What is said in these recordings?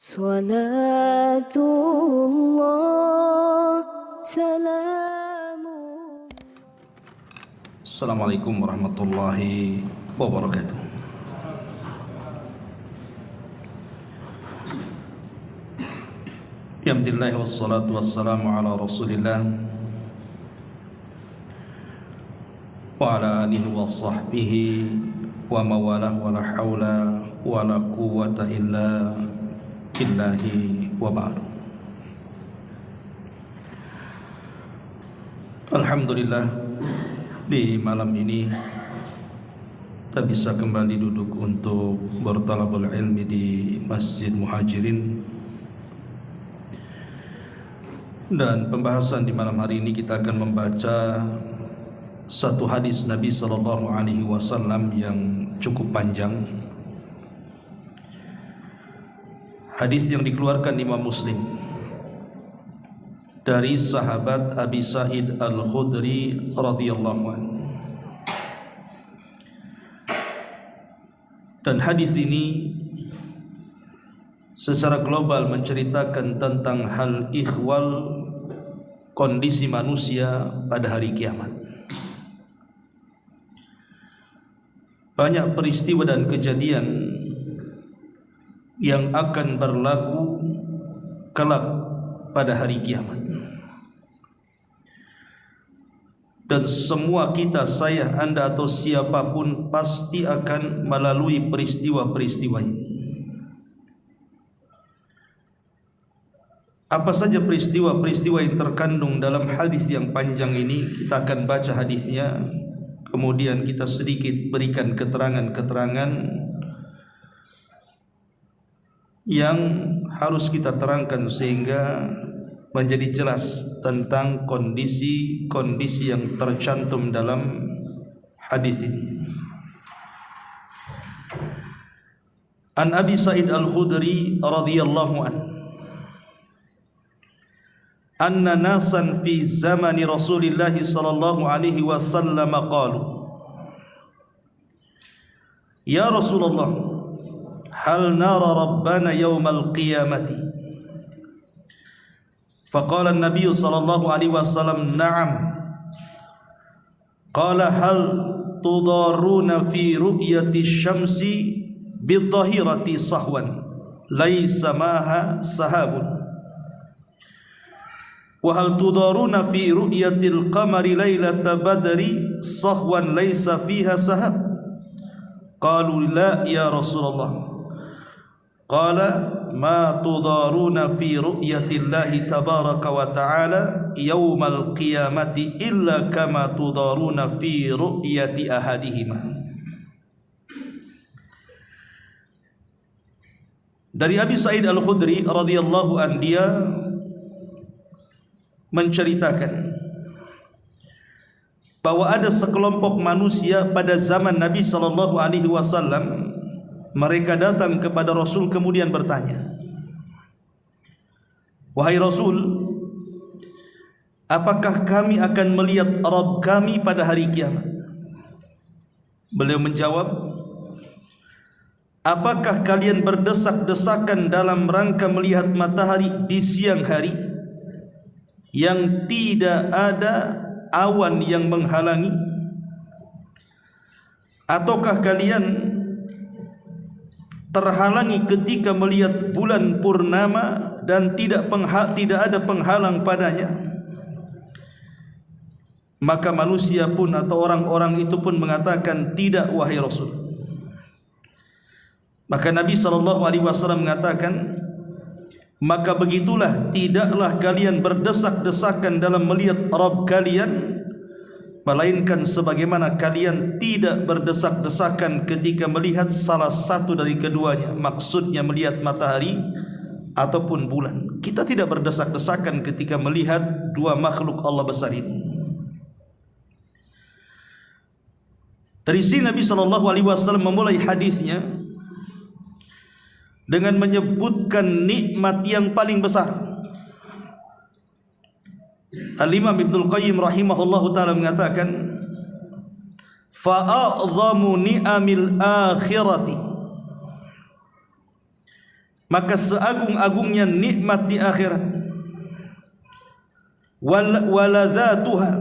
Salatullah salamun. Assalamualaikum warahmatullahi wabarakatuh. Alhamdulillah wassalatu wassalamu ala rasulillah wa ala alihi wa sahbihi wa mawalah wa la hawla wa la quwwata illa billahi wa ba'du. Alhamdulillah, di malam ini kita bisa kembali duduk untuk bertalabul ilmi di Masjid Muhajirin. Dan pembahasan di malam hari ini kita akan membaca satu hadis Nabi sallallahu alaihi wasallam yang cukup panjang. Hadis yang dikeluarkan Imam Muslim dari sahabat Abi Sa'id Al-Khudri radhiyallahu anhu. Dan hadis ini secara global menceritakan tentang hal ikhwal, kondisi manusia pada hari kiamat. Banyak peristiwa dan kejadian yang akan berlaku kelak pada hari kiamat. Dan semua kita, saya, anda atau siapapun pasti akan melalui peristiwa-peristiwa ini. Apa saja peristiwa-peristiwa yang terkandung dalam hadis yang panjang ini? Kita akan baca hadisnya, kemudian kita sedikit berikan keterangan-keterangan yang harus kita terangkan sehingga menjadi jelas tentang kondisi-kondisi yang tercantum dalam hadis ini. An Abi Sa'id Al-Khudri radhiyallahu anhu, anna nasan fi zamani Rasulillah sallallahu alaihi wasallam qalu, ya Rasulullah, hal nara rabbana yawmal qiyamati? Faqala an-nabiy sallallahu alaihi wasallam, na'am. Qala hal tudaruna fi ru'yati syamsi bidhahirati sahwan laysa maha sahabun, wa hal tudaruna fi ru'yatil qamari lailata badri sahwan laysa fiha sahab? Qalu la ya Rasulullah. Qala ma tudaruna fi ru'yatillahi tabaraka wa ta'ala yawmal qiyamati illa kama tudaruna fi ru'yati ahadihima. Dari Abi Sa'id Al-Khudri radhiyallahu an, dia menceritakan bahwa ada sekelompok manusia pada zaman Nabi sallallahu alaihi wasallam. Mereka datang kepada Rasul kemudian bertanya, wahai Rasul, apakah kami akan melihat Rabb kami pada hari kiamat? Beliau menjawab, apakah kalian berdesak-desakan dalam rangka melihat matahari di siang hari yang tidak ada awan yang menghalangi? Ataukah kalian terhalangi ketika melihat bulan purnama dan tidak ada penghalang padanya? Maka manusia pun atau orang-orang itu pun mengatakan, tidak wahai Rasul. Maka Nabi SAW mengatakan, maka begitulah, tidaklah kalian berdesak-desakan dalam melihat Rabb kalian, melainkan sebagaimana kalian tidak berdesak-desakan ketika melihat salah satu dari keduanya, maksudnya melihat matahari ataupun bulan. Kita tidak berdesak-desakan ketika melihat dua makhluk Allah besar ini. Dari sini Nabi SAW memulai hadisnya dengan menyebutkan nikmat yang paling besar. Al-Imam Ibnul Qayyim rahimahullahu ta'ala mengatakan, fa'a'zamu ni'amil akhirati maka seagung-agungnya nikmat di akhirat, waladzatuha,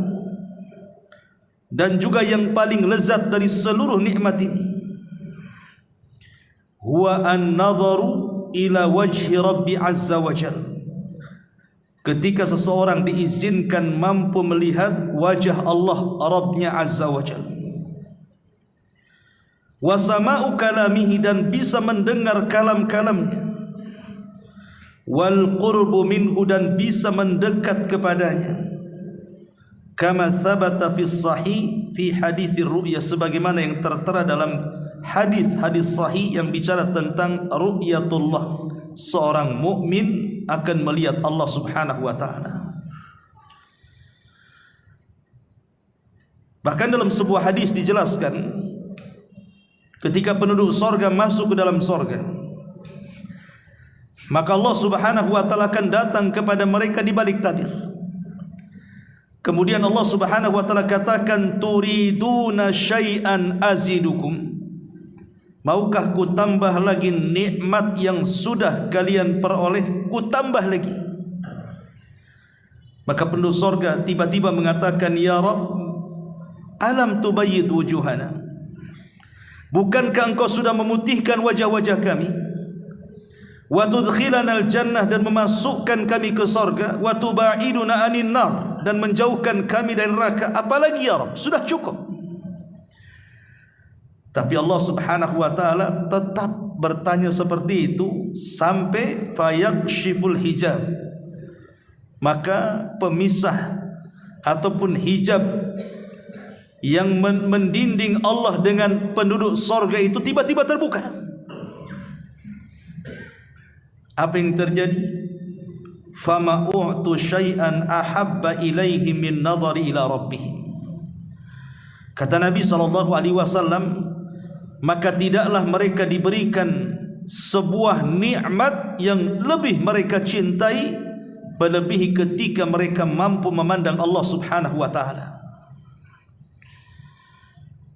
dan juga yang paling lezat dari seluruh nikmat ini, huwa an-nadharu ila wajhi Rabbi azza wa jalla, ketika seseorang diizinkan mampu melihat wajah Allah Rabbnya azza wa jalla, wa sama'u kalamihi, dan bisa mendengar kalam-kalamnya, wal qurbu minhu, dan bisa mendekat kepadanya, kama thabata fi sahih fi hadits ru'ya, sebagaimana yang tertera dalam hadis-hadis sahih yang bicara tentang ru'yatullah, seorang mukmin akan melihat Allah Subhanahu wa taala. Bahkan dalam sebuah hadis dijelaskan, ketika penduduk sorga masuk ke dalam sorga, maka Allah Subhanahu wa ta'ala akan datang kepada mereka di balik tabir. Kemudian Allah Subhanahu wa ta'ala katakan, turiduna syai'an azidukum, maukah ku tambah lagi nikmat yang sudah kalian peroleh, ku tambah lagi. Maka penduduk sorga tiba-tiba mengatakan, ya Rabb, alam tubayyid wujuhana, bukankah engkau sudah memutihkan wajah-wajah kami, wa tudkhilana al-jannah, dan memasukkan kami ke sorga, wa tubaiduna anin nar, dan menjauhkan kami dari neraka, apalagi ya Rabb, sudah cukup. Tapi Allah Subhanahu wa ta'ala tetap bertanya seperti itu sampai fayakshiful hijab, maka pemisah ataupun hijab yang mendinding Allah dengan penduduk sorga itu tiba-tiba terbuka. Apa yang terjadi? Fama u'tu syai'an ahabba ilaihi min nadhari ila rabbihim. Kata Nabi SAW, maka tidaklah mereka diberikan sebuah nikmat yang lebih mereka cintai melebihi ketika mereka mampu memandang Allah Subhanahu wa ta'ala.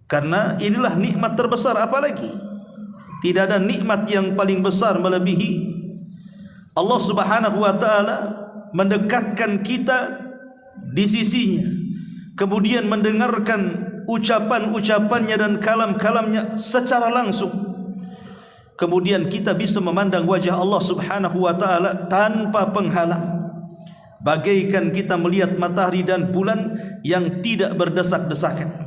Karena inilah nikmat terbesar, apalagi tidak ada nikmat yang paling besar melebihi Allah Subhanahu wa ta'ala mendekatkan kita di sisinya, kemudian mendengarkan ucapan-ucapannya dan kalam-kalamnya secara langsung, kemudian kita bisa memandang wajah Allah Subhanahu wa ta'ala tanpa penghalang, bagaikan kita melihat matahari dan bulan yang tidak berdesak-desakan.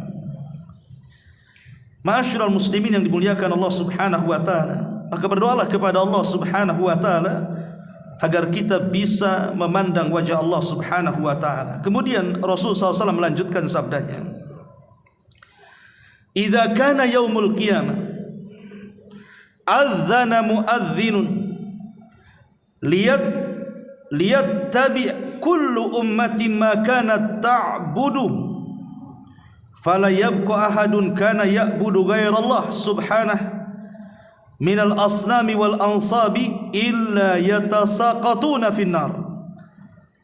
Ma'asyiral muslimin yang dimuliakan Allah Subhanahu wa ta'ala, maka berdoalah kepada Allah Subhanahu wa ta'ala agar kita bisa memandang wajah Allah Subhanahu wa ta'ala. Kemudian Rasulullah SAW melanjutkan sabdanya, idza kana yaumul qiyamah adzana muadzdhinun liyattabi' kullu ummatin ma kanat ta'budu fala yabqa ahadun kana ya'budu ghairallah subhanahu minal asnami wal ansabi illa yatasaqatuna finnar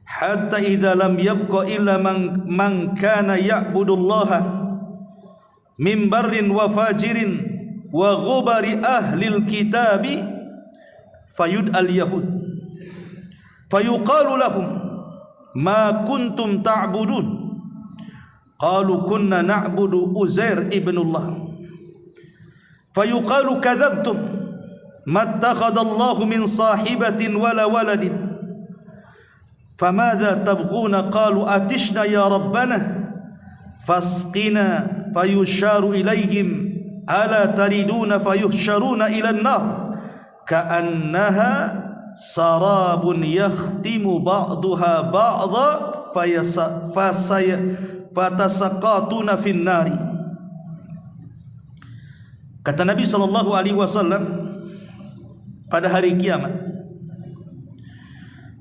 hatta idza lam yabqa illa man kana ya'budullaha min barrin wa fajirin wa ghubari ahlil kitabi fayud'al yahud fayuqalu lahum ma kuntum ta'budun qalu kunna na'budu Uzair ibnullah fayuqalu kadzabtum mattakhadallahu min sahibatin wala waladin famadza tabghuna qalu atishna ya rabbana fasqina fayusharu ilaihim ala tariduna fayuhsyaruna ila an-nar ka'annaha sarabun yakhtimu ba'daha ba'dha fatasaqatuna fin nari. Kata Nabi SAW, pada hari kiamat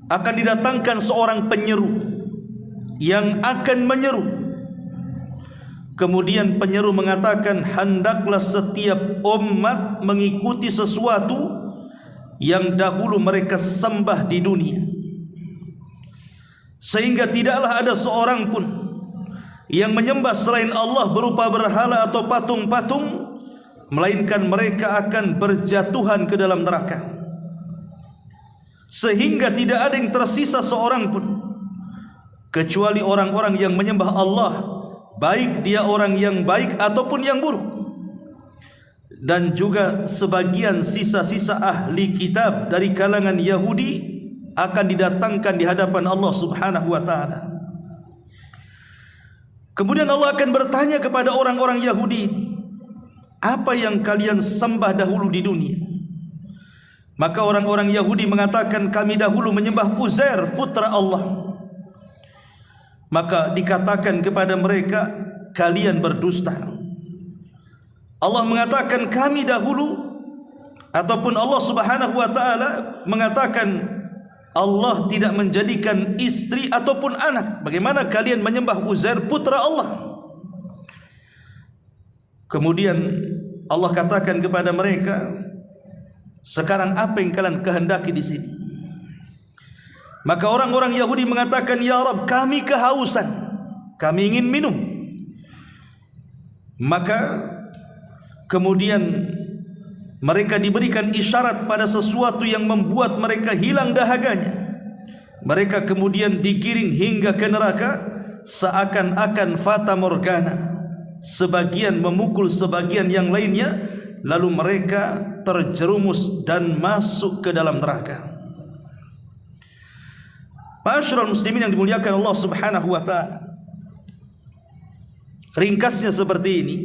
akan didatangkan seorang penyeru yang akan menyeru. Kemudian penyeru mengatakan, hendaklah setiap umat mengikuti sesuatu yang dahulu mereka sembah di dunia, sehingga tidaklah ada seorang pun yang menyembah selain Allah berupa berhala atau patung-patung, melainkan mereka akan berjatuhan ke dalam neraka. sehingga tidak ada yang tersisa seorang pun kecuali orang-orang yang menyembah Allah, baik dia orang yang baik ataupun yang buruk. Dan juga sebagian sisa-sisa ahli kitab dari kalangan Yahudi akan didatangkan di hadapan Allah Subhanahu wa ta'ala. Kemudian Allah akan bertanya kepada orang-orang Yahudi ini, apa yang kalian sembah dahulu di dunia? Maka orang-orang Yahudi mengatakan, kami dahulu menyembah Uzair, putra Allah. Maka dikatakan kepada mereka, kalian berdusta. Allah mengatakan, kami dahulu, ataupun Allah Subhanahu wa ta'ala mengatakan, Allah tidak menjadikan istri ataupun anak. Bagaimana kalian menyembah Uzair, putra Allah? Kemudian Allah katakan kepada mereka, sekarang apa yang kalian kehendaki di sini? Maka orang-orang Yahudi mengatakan, ya Rabb, kami kehausan, kami ingin minum. Maka kemudian mereka diberikan isyarat pada sesuatu yang membuat mereka hilang dahaganya. Mereka kemudian digiring hingga ke neraka seakan-akan fata morgana, sebagian memukul sebagian yang lainnya, lalu mereka terjerumus dan masuk ke dalam neraka. Ma'asyiral muslimin yang dimuliakan Allah Subhanahu wa ta'ala, ringkasnya seperti ini.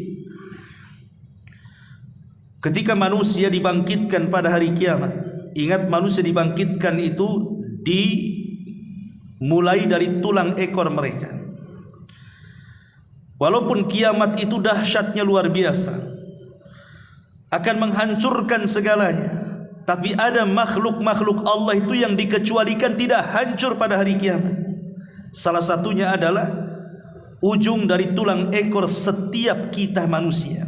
Ketika manusia dibangkitkan pada hari kiamat, ingat manusia dibangkitkan itu dimulai dari tulang ekor mereka. Walaupun kiamat itu dahsyatnya luar biasa, akan menghancurkan segalanya, tapi ada makhluk-makhluk Allah itu yang dikecualikan tidak hancur pada hari kiamat. Salah satunya adalah ujung dari tulang ekor setiap kita manusia.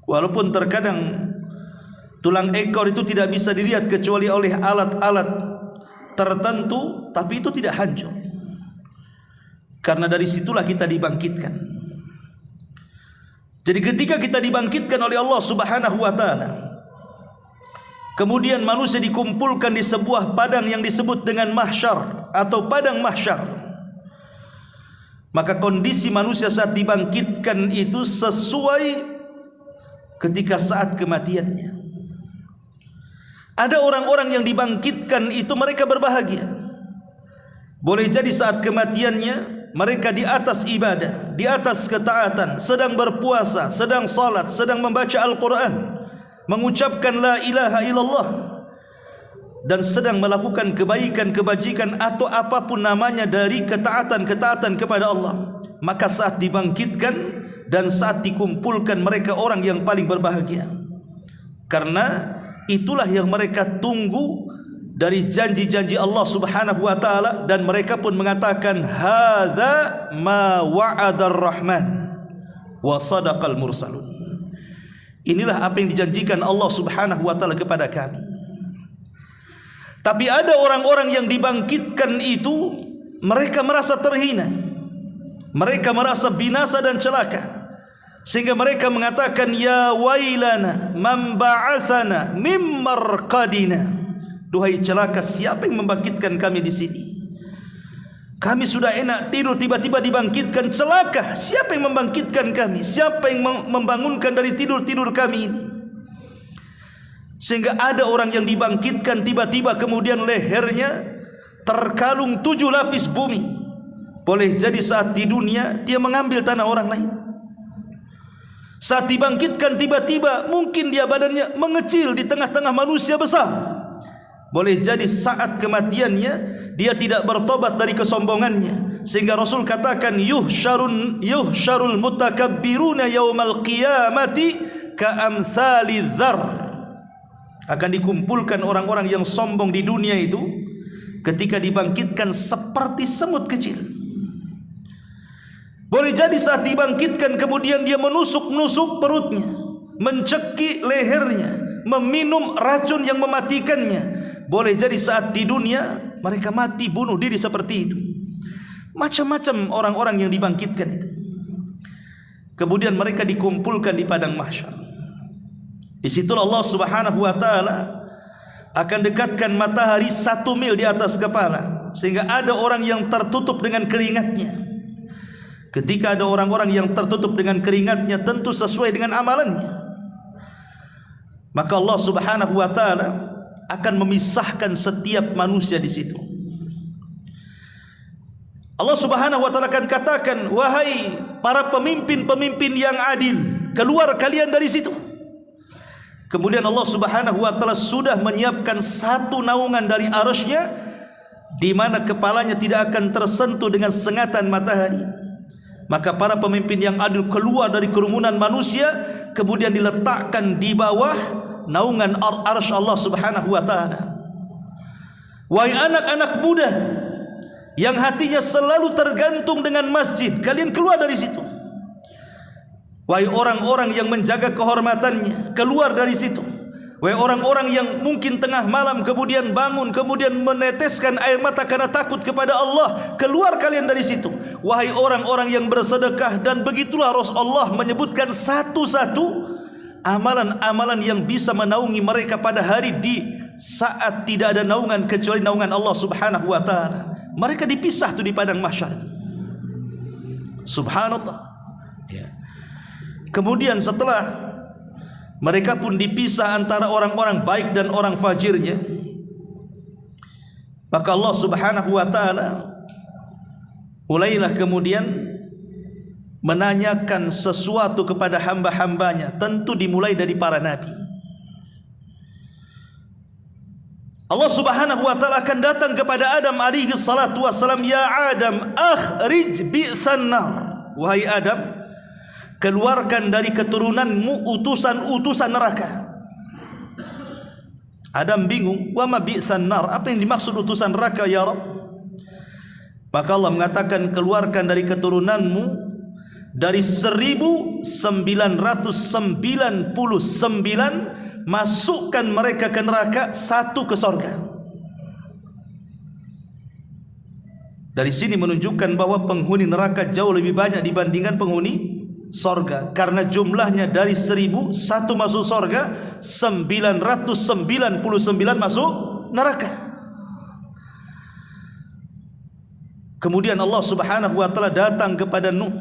Walaupun terkadang tulang ekor itu tidak bisa dilihat kecuali oleh alat-alat tertentu, tapi itu tidak hancur, karena dari situlah kita dibangkitkan. Jadi ketika kita dibangkitkan oleh Allah Subhanahu wa ta'ala, kemudian manusia dikumpulkan di sebuah padang yang disebut dengan mahsyar atau padang mahsyar, maka kondisi manusia saat dibangkitkan itu sesuai ketika saat kematiannya. Ada orang-orang yang dibangkitkan itu mereka berbahagia. Boleh jadi saat kematiannya mereka di atas ibadah, di atas ketaatan, sedang berpuasa, sedang salat, sedang membaca Al-Quran, mengucapkan la ilaha illallah, dan sedang melakukan kebaikan-kebajikan atau apapun namanya dari ketaatan-ketaatan kepada Allah. Maka saat dibangkitkan dan saat dikumpulkan, mereka orang yang paling berbahagia, karena itulah yang mereka tunggu dari janji-janji Allah Subhanahu wa ta'ala. Dan mereka pun mengatakan, hadza ma wa'adar rahman wa sadaqal mursalun. Inilah apa yang dijanjikan Allah Subhanahu wa ta'ala kepada kami. Tapi ada orang-orang yang dibangkitkan itu mereka merasa terhina, mereka merasa binasa dan celaka, sehingga mereka mengatakan, ya wailana man ba'athana mim marqadina. Duhai celaka, siapa yang membangkitkan kami di sini? Kami sudah enak tidur, tiba-tiba dibangkitkan. Celaka, siapa yang membangkitkan kami? Siapa yang membangunkan dari tidur-tidur kami ini? Sehingga ada orang yang dibangkitkan, tiba-tiba kemudian lehernya terkalung 7 lapis bumi. Boleh jadi saat di dunia dia mengambil tanah orang lain. Saat dibangkitkan tiba-tiba mungkin dia badannya mengecil di tengah-tengah manusia besar. Boleh jadi saat kematiannya dia tidak bertobat dari kesombongannya, sehingga Rasul katakan, yuhsyarul mutakabbiruna yaumal qiyamati ka'amthali dzar. Akan dikumpulkan orang-orang yang sombong di dunia itu ketika dibangkitkan seperti semut kecil. Boleh jadi saat dibangkitkan kemudian dia menusuk-nusuk perutnya, mencekik lehernya, meminum racun yang mematikannya. Boleh jadi saat di dunia mereka mati bunuh diri seperti itu. Macam-macam orang-orang yang dibangkitkan itu. Kemudian mereka dikumpulkan di padang mahsyar. Di situ Allah Subhanahu wa ta'ala akan dekatkan matahari 1 mil di atas kepala, sehingga ada orang yang tertutup dengan keringatnya. Ketika ada orang-orang yang tertutup dengan keringatnya, tentu sesuai dengan amalannya, maka Allah Subhanahu wa taala akan memisahkan setiap manusia di situ. Allah Subhanahu wa taala akan katakan, wahai para pemimpin-pemimpin yang adil, keluar kalian dari situ. Kemudian Allah Subhanahu wa taala sudah menyiapkan satu naungan dari arasy-Nya, di mana kepalanya tidak akan tersentuh dengan sengatan matahari. Maka para pemimpin yang adil keluar dari kerumunan manusia, kemudian diletakkan di bawah naungan arasy Allah Subhanahu wa taala. Wahai anak-anak muda yang hatinya selalu tergantung dengan masjid, kalian keluar dari situ. Wahai orang-orang yang menjaga kehormatannya, keluar dari situ. Wahai orang-orang yang mungkin tengah malam kemudian bangun, kemudian meneteskan air mata karena takut kepada Allah, keluar kalian dari situ. Wahai orang-orang yang bersedekah, dan begitulah Rasulullah menyebutkan satu-satu amalan-amalan yang bisa menaungi mereka pada hari di saat tidak ada naungan kecuali naungan Allah Subhanahu wa taala. Mereka dipisah tuh di padang mahsyar. Subhanallah. Ya. Kemudian setelah mereka pun dipisah antara orang-orang baik dan orang fajirnya, maka Allah Subhanahu wa taala mulailah kemudian menanyakan sesuatu kepada hamba-hambanya, tentu dimulai dari para nabi. Allah Subhanahu wa taala akan datang kepada Adam alaihi salatu wassalam, ya Adam, akhrij bi'tsan nar. Wahai Adam, keluarkan dari keturunanmu utusan-utusan neraka. Adam bingung, wa ma bi'tsan nar, apa yang dimaksud utusan neraka ya Rabb? Maka Allah mengatakan, keluarkan dari keturunanmu dari 1999, masukkan mereka ke neraka, 1 ke sorga. Dari sini menunjukkan bahwa penghuni neraka jauh lebih banyak dibandingkan penghuni sorga, karena jumlahnya dari 1000, 1 masuk sorga, 999 masuk neraka. Kemudian Allah Subhanahu wa taala datang kepada Nuh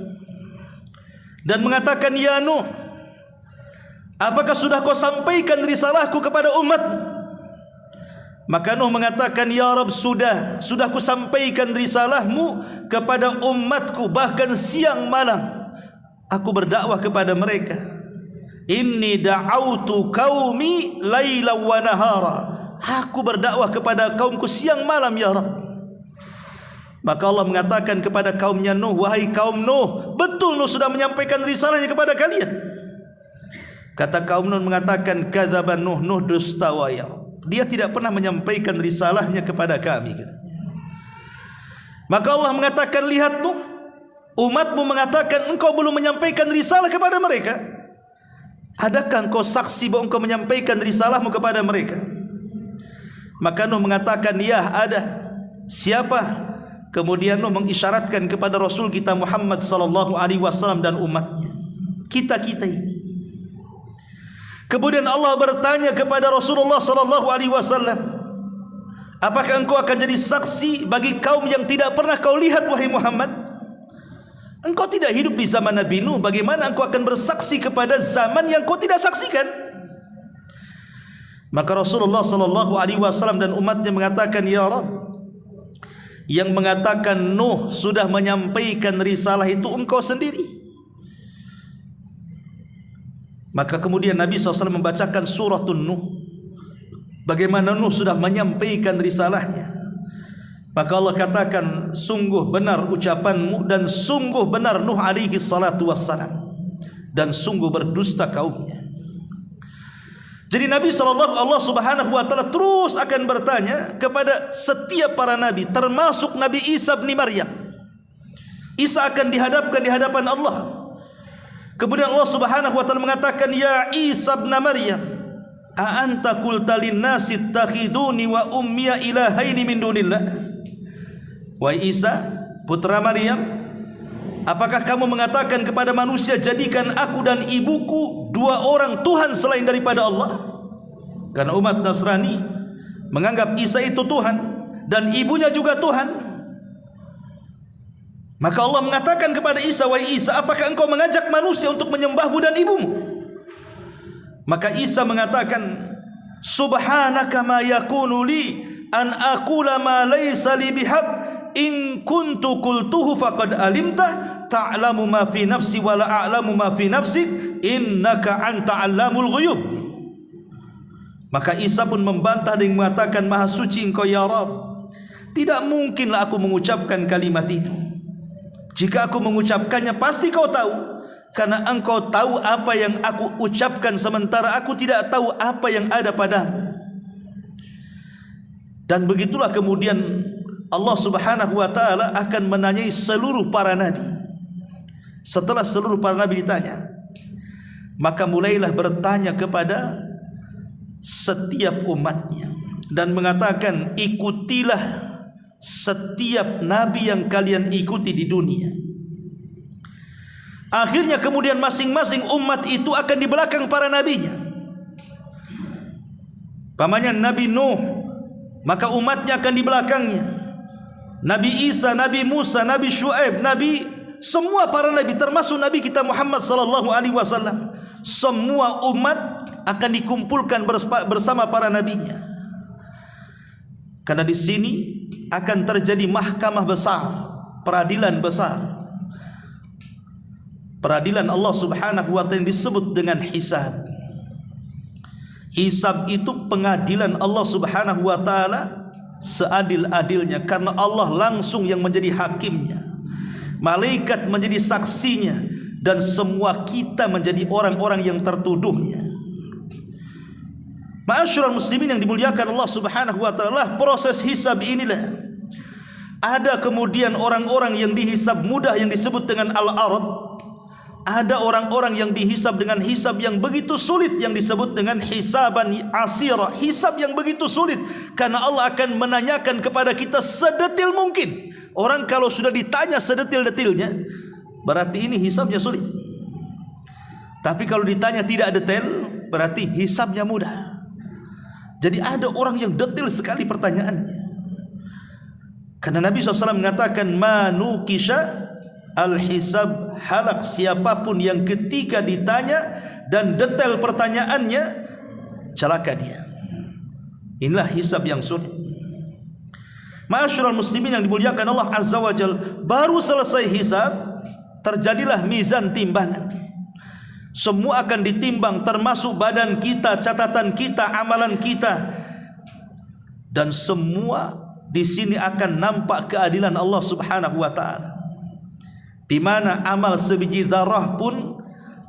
dan mengatakan, ya Nuh, apakah sudah kau sampaikan risalahku kepada umatmu? Maka Nuh mengatakan, ya Rabb, sudah ku sampaikan risalahmu kepada umatku, bahkan siang malam aku berdakwah kepada mereka. Inni da'autu qaumi laila wa nahara, aku berdakwah kepada kaumku siang malam ya Rabb. Maka Allah mengatakan kepada kaumnya Nuh, wahai kaum Nuh, betul Nuh sudah menyampaikan risalahnya kepada kalian. Kata kaum Nuh mengatakan, kadzaban Nuh, Nuh dusta ya Rabb, dia tidak pernah menyampaikan risalahnya kepada kami, katanya. Maka Allah mengatakan, lihat Nuh, umatmu mengatakan engkau belum menyampaikan risalah kepada mereka. Adakah engkau saksi bahwa engkau menyampaikan risalahmu kepada mereka? Maka Nuh mengatakan, ya ada. Siapa? Kemudian Nuh mengisyaratkan kepada Rasul kita Muhammad sallallahu alaihi wasallam dan umatnya, kita-kita ini. Kemudian Allah bertanya kepada Rasulullah sallallahu alaihi wasallam, apakah engkau akan jadi saksi bagi kaum yang tidak pernah kau lihat wahai Muhammad? Engkau tidak hidup di zaman Nabi Nuh, bagaimana engkau akan bersaksi kepada zaman yang kau tidak saksikan? Maka Rasulullah sallallahu alaihi wasallam dan umatnya mengatakan, ya Rabb, yang mengatakan Nuh sudah menyampaikan risalah itu engkau sendiri. Maka kemudian Nabi SAW membacakan suratun Nuh, bagaimana Nuh sudah menyampaikan risalahnya. Maka Allah katakan, sungguh benar ucapanmu, dan sungguh benar Nuh alaihi salatu wassalam, dan sungguh berdusta kaumnya. Jadi Nabi Allah Subhanahu wa taala terus akan bertanya kepada setiap para nabi, termasuk Nabi Isa bin Maryam. Isa akan dihadapkan di hadapan Allah. Kemudian Allah Subhanahu wa taala mengatakan, ya Isa bin Maryam, a anta qulta lin-nasi ittakhiduni wa ummiya ilahaini min dunillah. Wahai Isa, putra Maryam, apakah kamu mengatakan kepada manusia, jadikan aku dan ibuku 2 orang Tuhan selain daripada Allah? Karena umat Nasrani menganggap Isa itu Tuhan dan ibunya juga Tuhan. Maka Allah mengatakan kepada Isa, "Wahai Isa, apakah engkau mengajak manusia untuk menyembahmu dan ibumu?" Maka Isa mengatakan, "Subhanaka ma yakunu li an aqula ma laysa li bihaq, in kuntu qultuhu faqad alimta, ta'lamu ma fi nafsi wa la a'lamu ma fi nafsik, innaka anta 'allamul ghuyub." Maka Isa pun membantah dan mengatakan, "Maha suci engkau ya Rabb, tidak mungkinlah aku mengucapkan kalimat itu. Jika aku mengucapkannya pasti kau tahu, karena engkau tahu apa yang aku ucapkan sementara aku tidak tahu apa yang ada padamu." Dan begitulah kemudian Allah Subhanahu wa taala akan menanyai seluruh para nabi. Setelah seluruh para nabi ditanya, maka mulailah bertanya kepada setiap umatnya dan mengatakan, "Ikutilah setiap nabi yang kalian ikuti di dunia." Akhirnya kemudian masing-masing umat itu akan di belakang para nabinya. Pamannya Nabi Nuh, maka umatnya akan di belakangnya. Nabi Isa, Nabi Musa, Nabi Syuaib, Nabi, semua para nabi termasuk Nabi kita Muhammad sallallahu alaihi wasallam, semua umat akan dikumpulkan bersama para nabinya. Karena di sini akan terjadi mahkamah besar, peradilan besar. Peradilan Allah Subhanahu wa taala disebut dengan hisab. Hisab itu pengadilan Allah Subhanahu wa taala seadil-adilnya, karena Allah langsung yang menjadi hakimnya, malaikat menjadi saksinya, dan semua kita menjadi orang-orang yang tertuduhnya. Ma'asyiral muslimin yang dimuliakan Allah Subhanahu wa taala, proses hisab inilah ada kemudian orang-orang yang dihisab mudah yang disebut dengan al-ard, ada orang-orang yang dihisab dengan hisab yang begitu sulit yang disebut dengan hisaban asira, hisab yang begitu sulit karena Allah akan menanyakan kepada kita sedetil mungkin. Orang kalau sudah ditanya sedetil-detilnya berarti ini hisabnya sulit, tapi kalau ditanya tidak detail berarti hisabnya mudah. Jadi ada orang yang detail sekali pertanyaannya, karena Nabi SAW mengatakan, "Manukisha al-hisab halak." Siapapun yang ketika ditanya dan detail pertanyaannya, celaka dia. Inilah hisab yang sulit. Ma'asyiral muslimin yang dimuliakan Allah Azza wa Jalla, baru selesai hisab terjadilah mizan timbangan. Semua akan ditimbang, termasuk badan kita, catatan kita, amalan kita, dan semua di sini akan nampak keadilan Allah Subhanahu wa taala, di mana amal sebiji zarah pun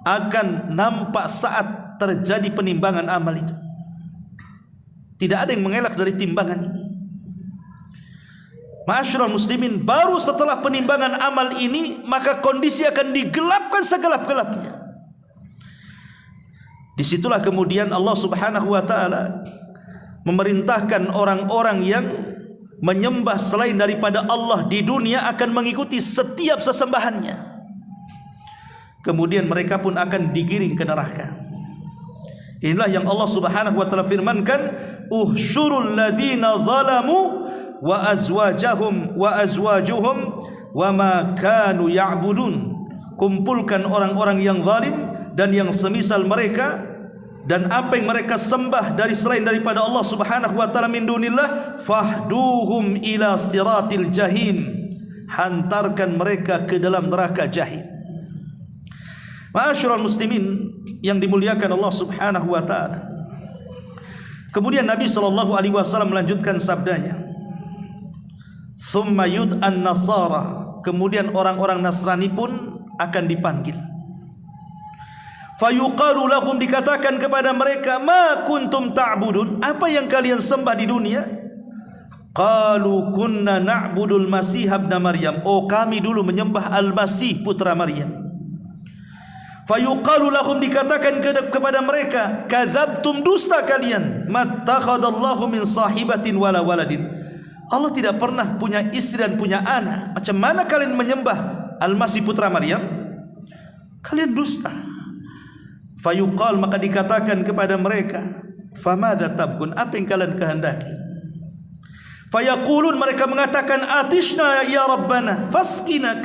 akan nampak saat terjadi penimbangan amal itu. Tidak ada yang mengelak dari timbangan ini. Ma'asyiral muslimin, baru setelah penimbangan amal ini maka kondisi akan digelapkan segelap-gelapnya. Disitulah kemudian Allah Subhanahu wa taala memerintahkan orang-orang yang menyembah selain daripada Allah di dunia akan mengikuti setiap sesembahannya. Kemudian mereka pun akan digiring ke neraka. Inilah yang Allah Subhanahu wa taala firmankan, "Uhsyurul ladzina zalamu wa azwajuhum wa ma kanu ya'budun." Kumpulkan orang-orang yang zalim dan yang semisal mereka dan apa yang mereka sembah dari selain daripada Allah Subhanahu wa taala min dunillah, fahduhum ila siratil jahim, hantarkan mereka ke dalam neraka jahim. Ma'asyiral muslimin yang dimuliakan Allah Subhanahu wa taala, kemudian Nabi sallallahu alaihi wasallam melanjutkan sabdanya, "Tsumma yud'an nasara." Kemudian orang-orang Nasrani pun akan dipanggil. Fayuqalu lahum, dikatakan kepada mereka, "Ma kuntum ta'budun?" Apa yang kalian sembah di dunia? Qalu kunna na'budul Masih ibn Maryam. Oh, kami dulu menyembah Al-Masih putra Maryam. Fayuqalu lahum, dikatakan kepada mereka, "Kadzabtum, dusta kalian. Mattakhadallahu min sahibatin wala waladin." Allah tidak pernah punya istri dan punya anak. Macam mana kalian menyembah Al-Masih putra Maryam? Kalian dusta. Fayuqal, maka dikatakan kepada mereka, "Famadza tabkun?" Apa yang kalian kehendaki? Fayaqulun, mereka mengatakan, atishna ya Rabbana faskina,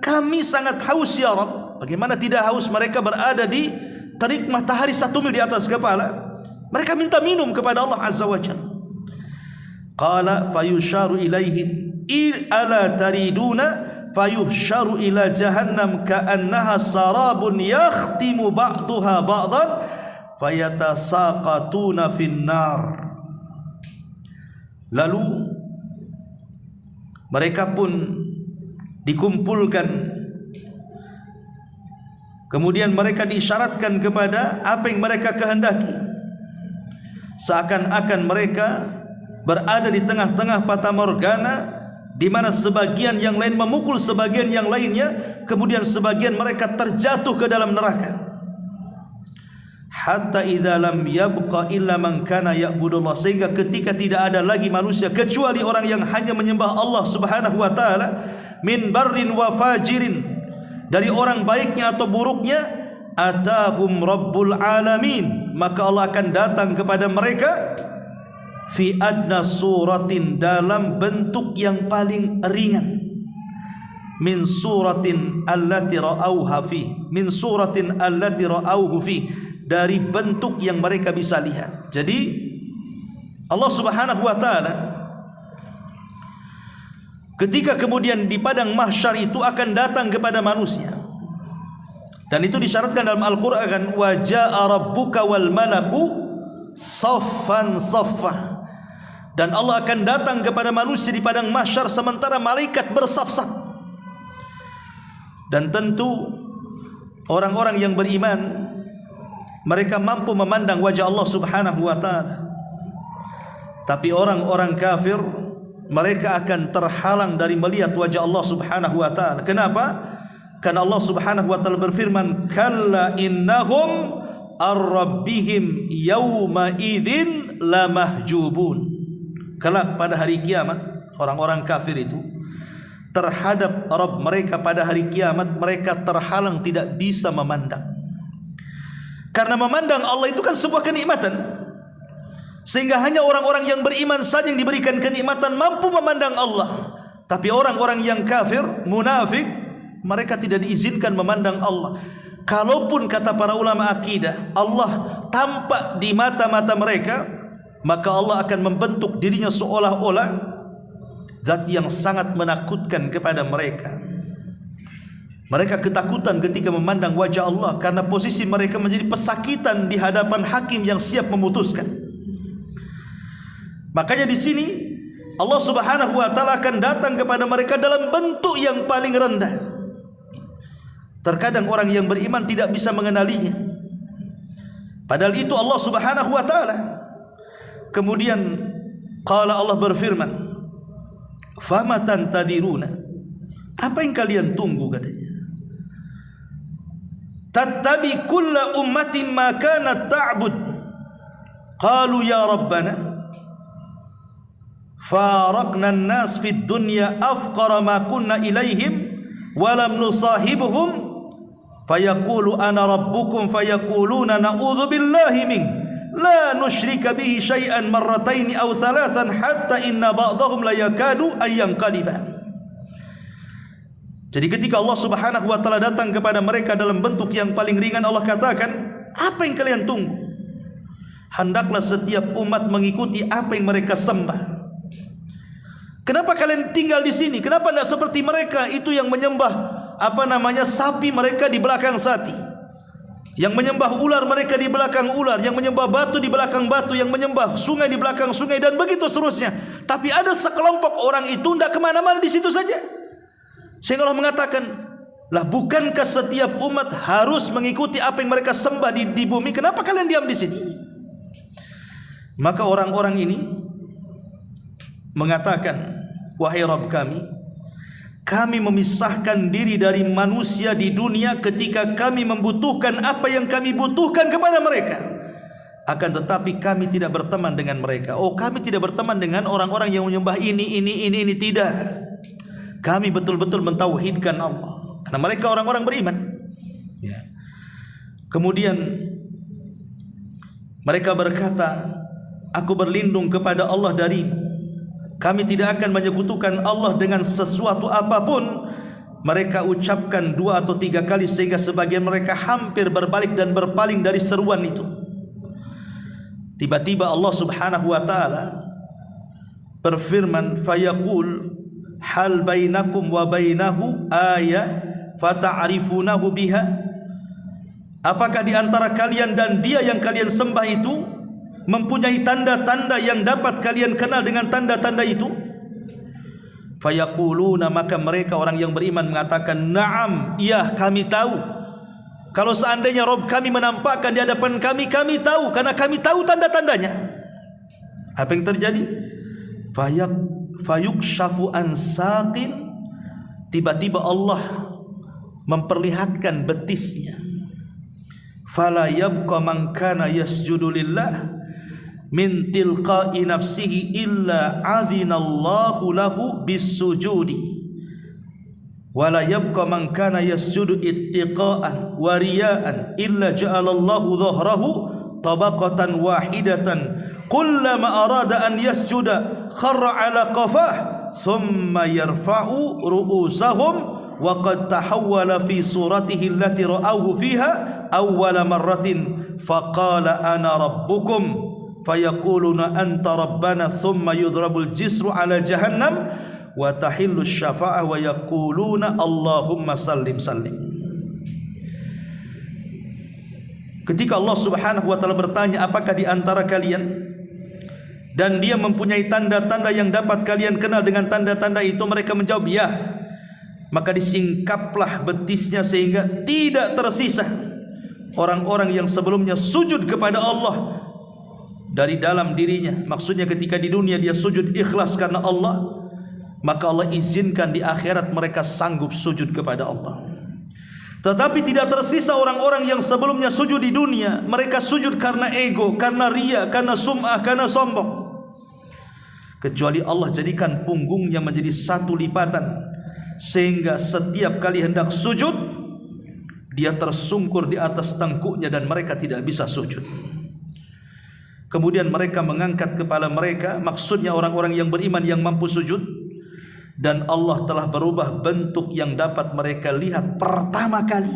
kami sangat haus ya Rabb. Bagaimana tidak haus, mereka berada di terik matahari 1 mil di atas kepala. Mereka minta minum kepada Allah Azza wa Jalla. Qala fayusharu ilaihim ala tariduna fayuhsharu ila jahannam ka'annaha sarabun yakhtimu ba'duha ba'dan fayatasaqatuna finnar. Lalu mereka pun dikumpulkan, kemudian mereka diisyaratkan kepada apa yang mereka kehendaki, seakan-akan mereka berada di tengah-tengah fata morgana, di mana sebagian yang lain memukul sebagian yang lainnya, kemudian sebagian mereka terjatuh ke dalam neraka. Hatta idza lam yabqa illa man kana ya'budullah, sehingga ketika tidak ada lagi manusia kecuali orang yang hanya menyembah Allah Subhanahu wa taala, min barrin wa fajirin, dari orang baiknya atau buruknya, atahum rabbul alamin, maka Allah akan datang kepada mereka fi adna suratin, dalam bentuk yang paling ringan, min suratin allati ra'auha fi, min suratin allati ra'auhu fi, dari bentuk yang mereka bisa lihat. Jadi Allah Subhanahu wa taala ketika kemudian di padang mahsyar itu akan datang kepada manusia, dan itu disyaratkan dalam Al-Qur'an, wa jaa rabbuka wal malaku saffan saffa, dan Allah akan datang kepada manusia di padang mahsyar sementara malaikat bersaf-saf. Dan tentu orang-orang yang beriman mereka mampu memandang wajah Allah Subhanahu wa taala. Tapi orang-orang kafir mereka akan terhalang dari melihat wajah Allah Subhanahu wa taala. Kenapa? Karena Allah Subhanahu wa taala berfirman, kalla innahum ar-rabbihim yawma idzin lamahjubun. Kelak pada hari kiamat, orang-orang kafir itu terhadap Rabb mereka pada hari kiamat mereka terhalang, tidak bisa memandang. Karena memandang Allah itu kan sebuah kenikmatan, sehingga hanya orang-orang yang beriman saja yang diberikan kenikmatan mampu memandang Allah. Tapi orang-orang yang kafir, munafik, mereka tidak diizinkan memandang Allah. Kalaupun kata para ulama akidah Allah tampak di mata-mata mereka, maka Allah akan membentuk dirinya seolah-olah zat yang sangat menakutkan kepada mereka. Mereka ketakutan ketika memandang wajah Allah, karena posisi mereka menjadi pesakitan di hadapan hakim yang siap memutuskan. Makanya di sini Allah Subhanahu wa taala akan datang kepada mereka dalam bentuk yang paling rendah. Terkadang orang yang beriman tidak bisa mengenalinya, padahal itu Allah Subhanahu wa taala. Kemudian qala, Allah berfirman, fama tantadiruna, apa yang kalian tunggu, katanya. Tattabi kulla ummatin ma kanat ta'bud, qalu ya rabbana faraqna an-nas fid dunya afqara ma kunna ilaihim wa lam nusahibuhum fayaqulu ana rabbukum fayaquluna na'udzu billahi min la nusyrika bihi syai'an marrataini aw thalathan hatta inna ba'dahum la yakadu ayyanqaliba. Jadi ketika Allah Subhanahu wa taala datang kepada mereka dalam bentuk yang paling ringan, Allah katakan, apa yang kalian tunggu? Hendaklah setiap umat mengikuti apa yang mereka sembah. Kenapa kalian tinggal di sini? Kenapa tidak seperti mereka itu yang menyembah sapi mereka di belakang sapi, yang menyembah ular mereka di belakang ular, yang menyembah batu di belakang batu, yang menyembah sungai di belakang sungai, dan begitu seterusnya. Tapi ada sekelompok orang itu tidak kemana-mana, di situ saja. Sehingga Allah mengatakan, lah bukankah setiap umat harus mengikuti apa yang mereka sembah di bumi? Kenapa kalian diam di sini? Maka orang-orang ini mengatakan, wahai Rabb kami memisahkan diri dari manusia di dunia ketika kami membutuhkan apa yang kami butuhkan kepada mereka. Akan tetapi kami tidak berteman dengan mereka. Oh, kami tidak berteman dengan orang-orang yang menyembah ini, tidak. Kami betul-betul mentauhidkan Allah, karena mereka orang-orang beriman. Ya. Kemudian mereka berkata, aku berlindung kepada Allah darimu kami tidak akan menyekutukan Allah dengan sesuatu apapun. Mereka ucapkan 2 atau 3 kali sehingga sebagian mereka hampir berbalik dan berpaling dari seruan itu. Tiba-tiba Allah Subhanahu wa taala berfirman, fayaqul hal bainakum wa bainahu ayah fata'rifunahu biha. Apakah di antara kalian dan dia yang kalian sembah itu mempunyai tanda-tanda yang dapat kalian kenal dengan tanda-tanda itu? Fayaquluna, maka mereka orang yang beriman mengatakan, na'am, iya kami tahu. Kalau seandainya Rabb kami menampakkan di hadapan kami, kami tahu, karena kami tahu tanda-tandanya. Apa yang terjadi? Fayukshafu an saqin, tiba-tiba Allah memperlihatkan betisnya. Fala yabqa man kana yasjudu lillah min tilqa'i nafsihi illa adhinallahu lahu bisujudi wala yabqa man kana yasjudu ittiqa'an wa riya'an illa ja'alallahu dhahrahu tabaqatan wahidatan kullama arada an yasjuda kharra ala qafah thumma yarfa'u ru'usahum wa qad tahawwala fi suratihi allati ra'awhu fiha awwala marratin faqala ana rabbukum fayaquluna anta rabbana thumma yudrabul jisru ala jahannam wa tahillu syafa'ah wa yaquluna Allahumma sallim sallim. Ketika Allah Subhanahu wa taala bertanya, apakah di antara kalian dan dia mempunyai tanda-tanda yang dapat kalian kenal dengan tanda-tanda itu, mereka menjawab ya. Maka disingkaplah betisnya sehingga tidak tersisa orang-orang yang sebelumnya sujud kepada Allah dari dalam dirinya. Maksudnya ketika di dunia dia sujud ikhlas karena Allah, maka Allah izinkan di akhirat mereka sanggup sujud kepada Allah. Tetapi tidak tersisa orang-orang yang sebelumnya sujud di dunia, mereka sujud karena ego, karena riya, karena sum'ah, karena sombong. Kecuali Allah jadikan punggungnya menjadi 1 lipatan, sehingga setiap kali hendak sujud dia tersungkur di atas tengkuknya dan mereka tidak bisa sujud. Kemudian mereka mengangkat kepala mereka, maksudnya orang-orang yang beriman yang mampu sujud, dan Allah telah berubah bentuk yang dapat mereka lihat pertama kali.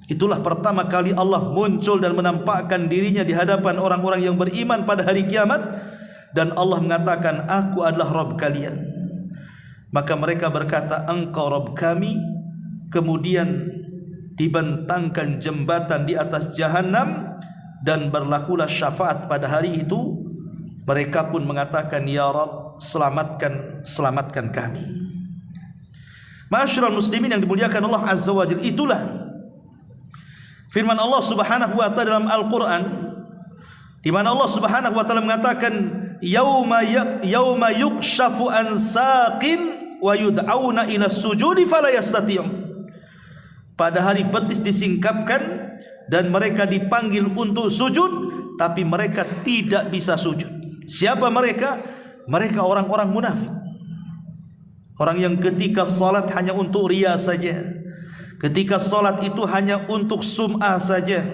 Itulah pertama kali Allah muncul dan menampakkan dirinya di hadapan orang-orang yang beriman pada hari kiamat, dan Allah mengatakan, aku adalah Rabb kalian. Maka mereka berkata, engkau Rabb kami. Kemudian dibentangkan jembatan di atas jahanam dan berlakulah syafaat pada hari itu. Mereka pun mengatakan, ya Rabb, selamatkan kami. Ma'asyiral muslimin yang dimuliakan Allah Azza wa Jalla, itulah firman Allah Subhanahu wa taala dalam Al-Qur'an, di mana Allah Subhanahu wa taala mengatakan, yauma yukshafu an saqin wa yud'auna ila sujudi fala yastati'un. Pada hari betis disingkapkan dan mereka dipanggil untuk sujud, tapi mereka tidak bisa sujud. Siapa mereka? Mereka orang-orang munafik, orang yang ketika salat hanya untuk riya saja, ketika salat itu hanya untuk sum'ah saja,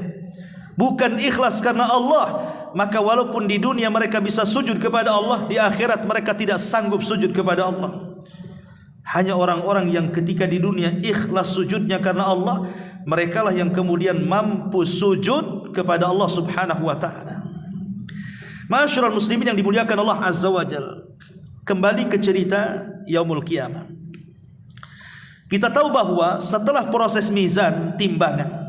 bukan ikhlas karena Allah. Maka walaupun di dunia mereka bisa sujud kepada Allah, di akhirat mereka tidak sanggup sujud kepada Allah. Hanya orang-orang yang ketika di dunia ikhlas sujudnya karena Allah, merekalah yang kemudian mampu sujud kepada Allah Subhanahu wa taala. Ma'asyiral muslimin yang dimuliakan Allah Azza wa Jalla, kembali ke cerita Yaumul Qiyamah. Kita tahu bahwa setelah proses mizan, timbangan,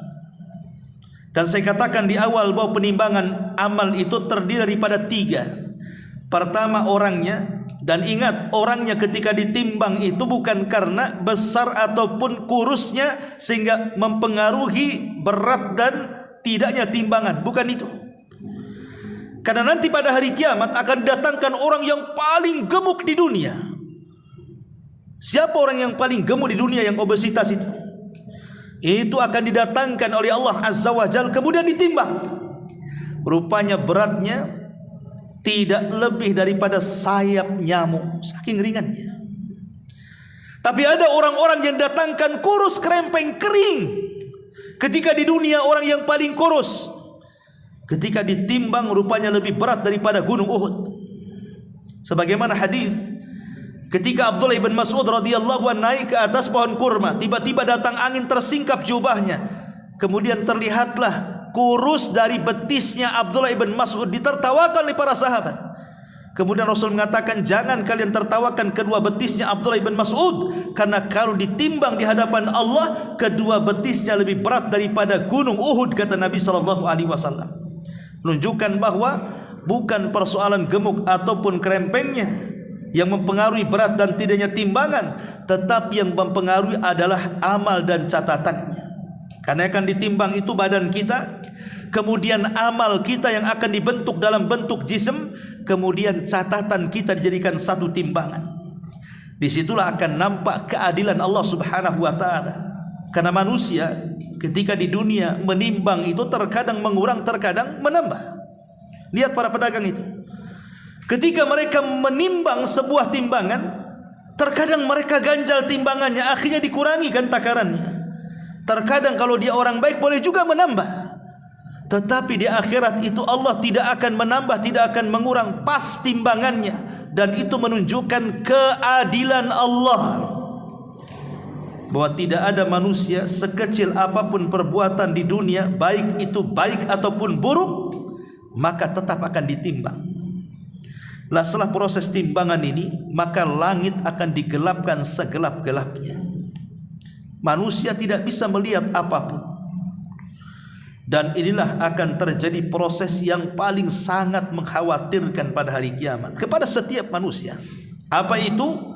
dan saya katakan di awal bahwa penimbangan amal itu terdiri daripada 3. Pertama, orangnya. Dan ingat, orangnya ketika ditimbang itu bukan karena besar ataupun kurusnya sehingga mempengaruhi berat dan tidaknya timbangan, bukan itu. Karena nanti pada hari kiamat akan datangkan orang yang paling gemuk di dunia. Siapa orang yang paling gemuk di dunia, yang obesitas itu? Itu akan didatangkan oleh Allah Azza wa Jalla, kemudian ditimbang. Rupanya beratnya tidak lebih daripada sayap nyamuk, saking ringannya. Tapi ada orang-orang yang datangkan kurus, krempeng, kering. Ketika di dunia orang yang paling kurus, ketika ditimbang rupanya lebih berat daripada gunung Uhud. Sebagaimana hadis ketika Abdullah ibn Mas'ud radhiyallahu anhu naik ke atas pohon kurma, tiba-tiba datang angin tersingkap jubahnya. Kemudian terlihatlah kurus dari betisnya Abdullah ibn Mas'ud ditertawakan oleh para sahabat. Kemudian Rasul mengatakan, jangan kalian tertawakan kedua betisnya Abdullah ibn Mas'ud, karena kalau ditimbang di hadapan Allah, kedua betisnya lebih berat daripada gunung Uhud, kata Nabi SAW. Menunjukkan bahwa bukan persoalan gemuk ataupun kerempengnya yang mempengaruhi berat dan tidaknya timbangan, tetapi yang mempengaruhi adalah amal dan catatannya. Karena akan ditimbang itu badan kita, kemudian amal kita yang akan dibentuk dalam bentuk jism, kemudian catatan kita dijadikan satu timbangan. Disitulah akan nampak keadilan Allah Subhanahu wa ta'ala. Karena manusia ketika di dunia menimbang itu terkadang mengurang, terkadang menambah. Lihat para pedagang itu, ketika mereka menimbang sebuah timbangan, terkadang mereka ganjal timbangannya, akhirnya dikurangi kan takarannya. Terkadang kalau dia orang baik boleh juga menambah, tetapi di akhirat itu Allah tidak akan menambah, tidak akan mengurang, pas timbangannya. Dan itu menunjukkan keadilan Allah, bahwa tidak ada manusia sekecil apapun perbuatan di dunia, baik itu baik ataupun buruk, maka tetap akan ditimbang. Lah setelah proses timbangan ini, maka langit akan digelapkan segelap-gelapnya. Manusia tidak bisa melihat apapun. Dan inilah akan terjadi proses yang paling sangat mengkhawatirkan pada hari kiamat kepada setiap manusia. Apa itu?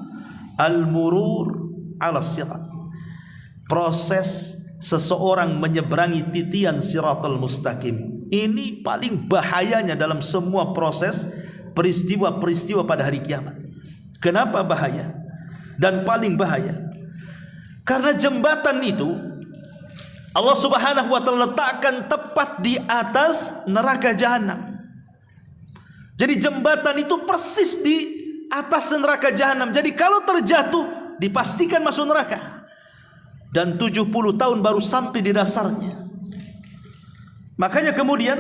Al-murur ala sirat. Proses seseorang menyeberangi titian siratal mustaqim. Ini paling bahayanya dalam semua proses peristiwa-peristiwa pada hari kiamat. Kenapa bahaya? Dan paling bahaya karena jembatan itu Allah Subhanahu wa ta'ala letakkan tepat di atas neraka jahanam. Jadi jembatan itu persis di atas neraka jahanam. Jadi kalau terjatuh dipastikan masuk neraka. Dan 70 tahun baru sampai di dasarnya. Makanya kemudian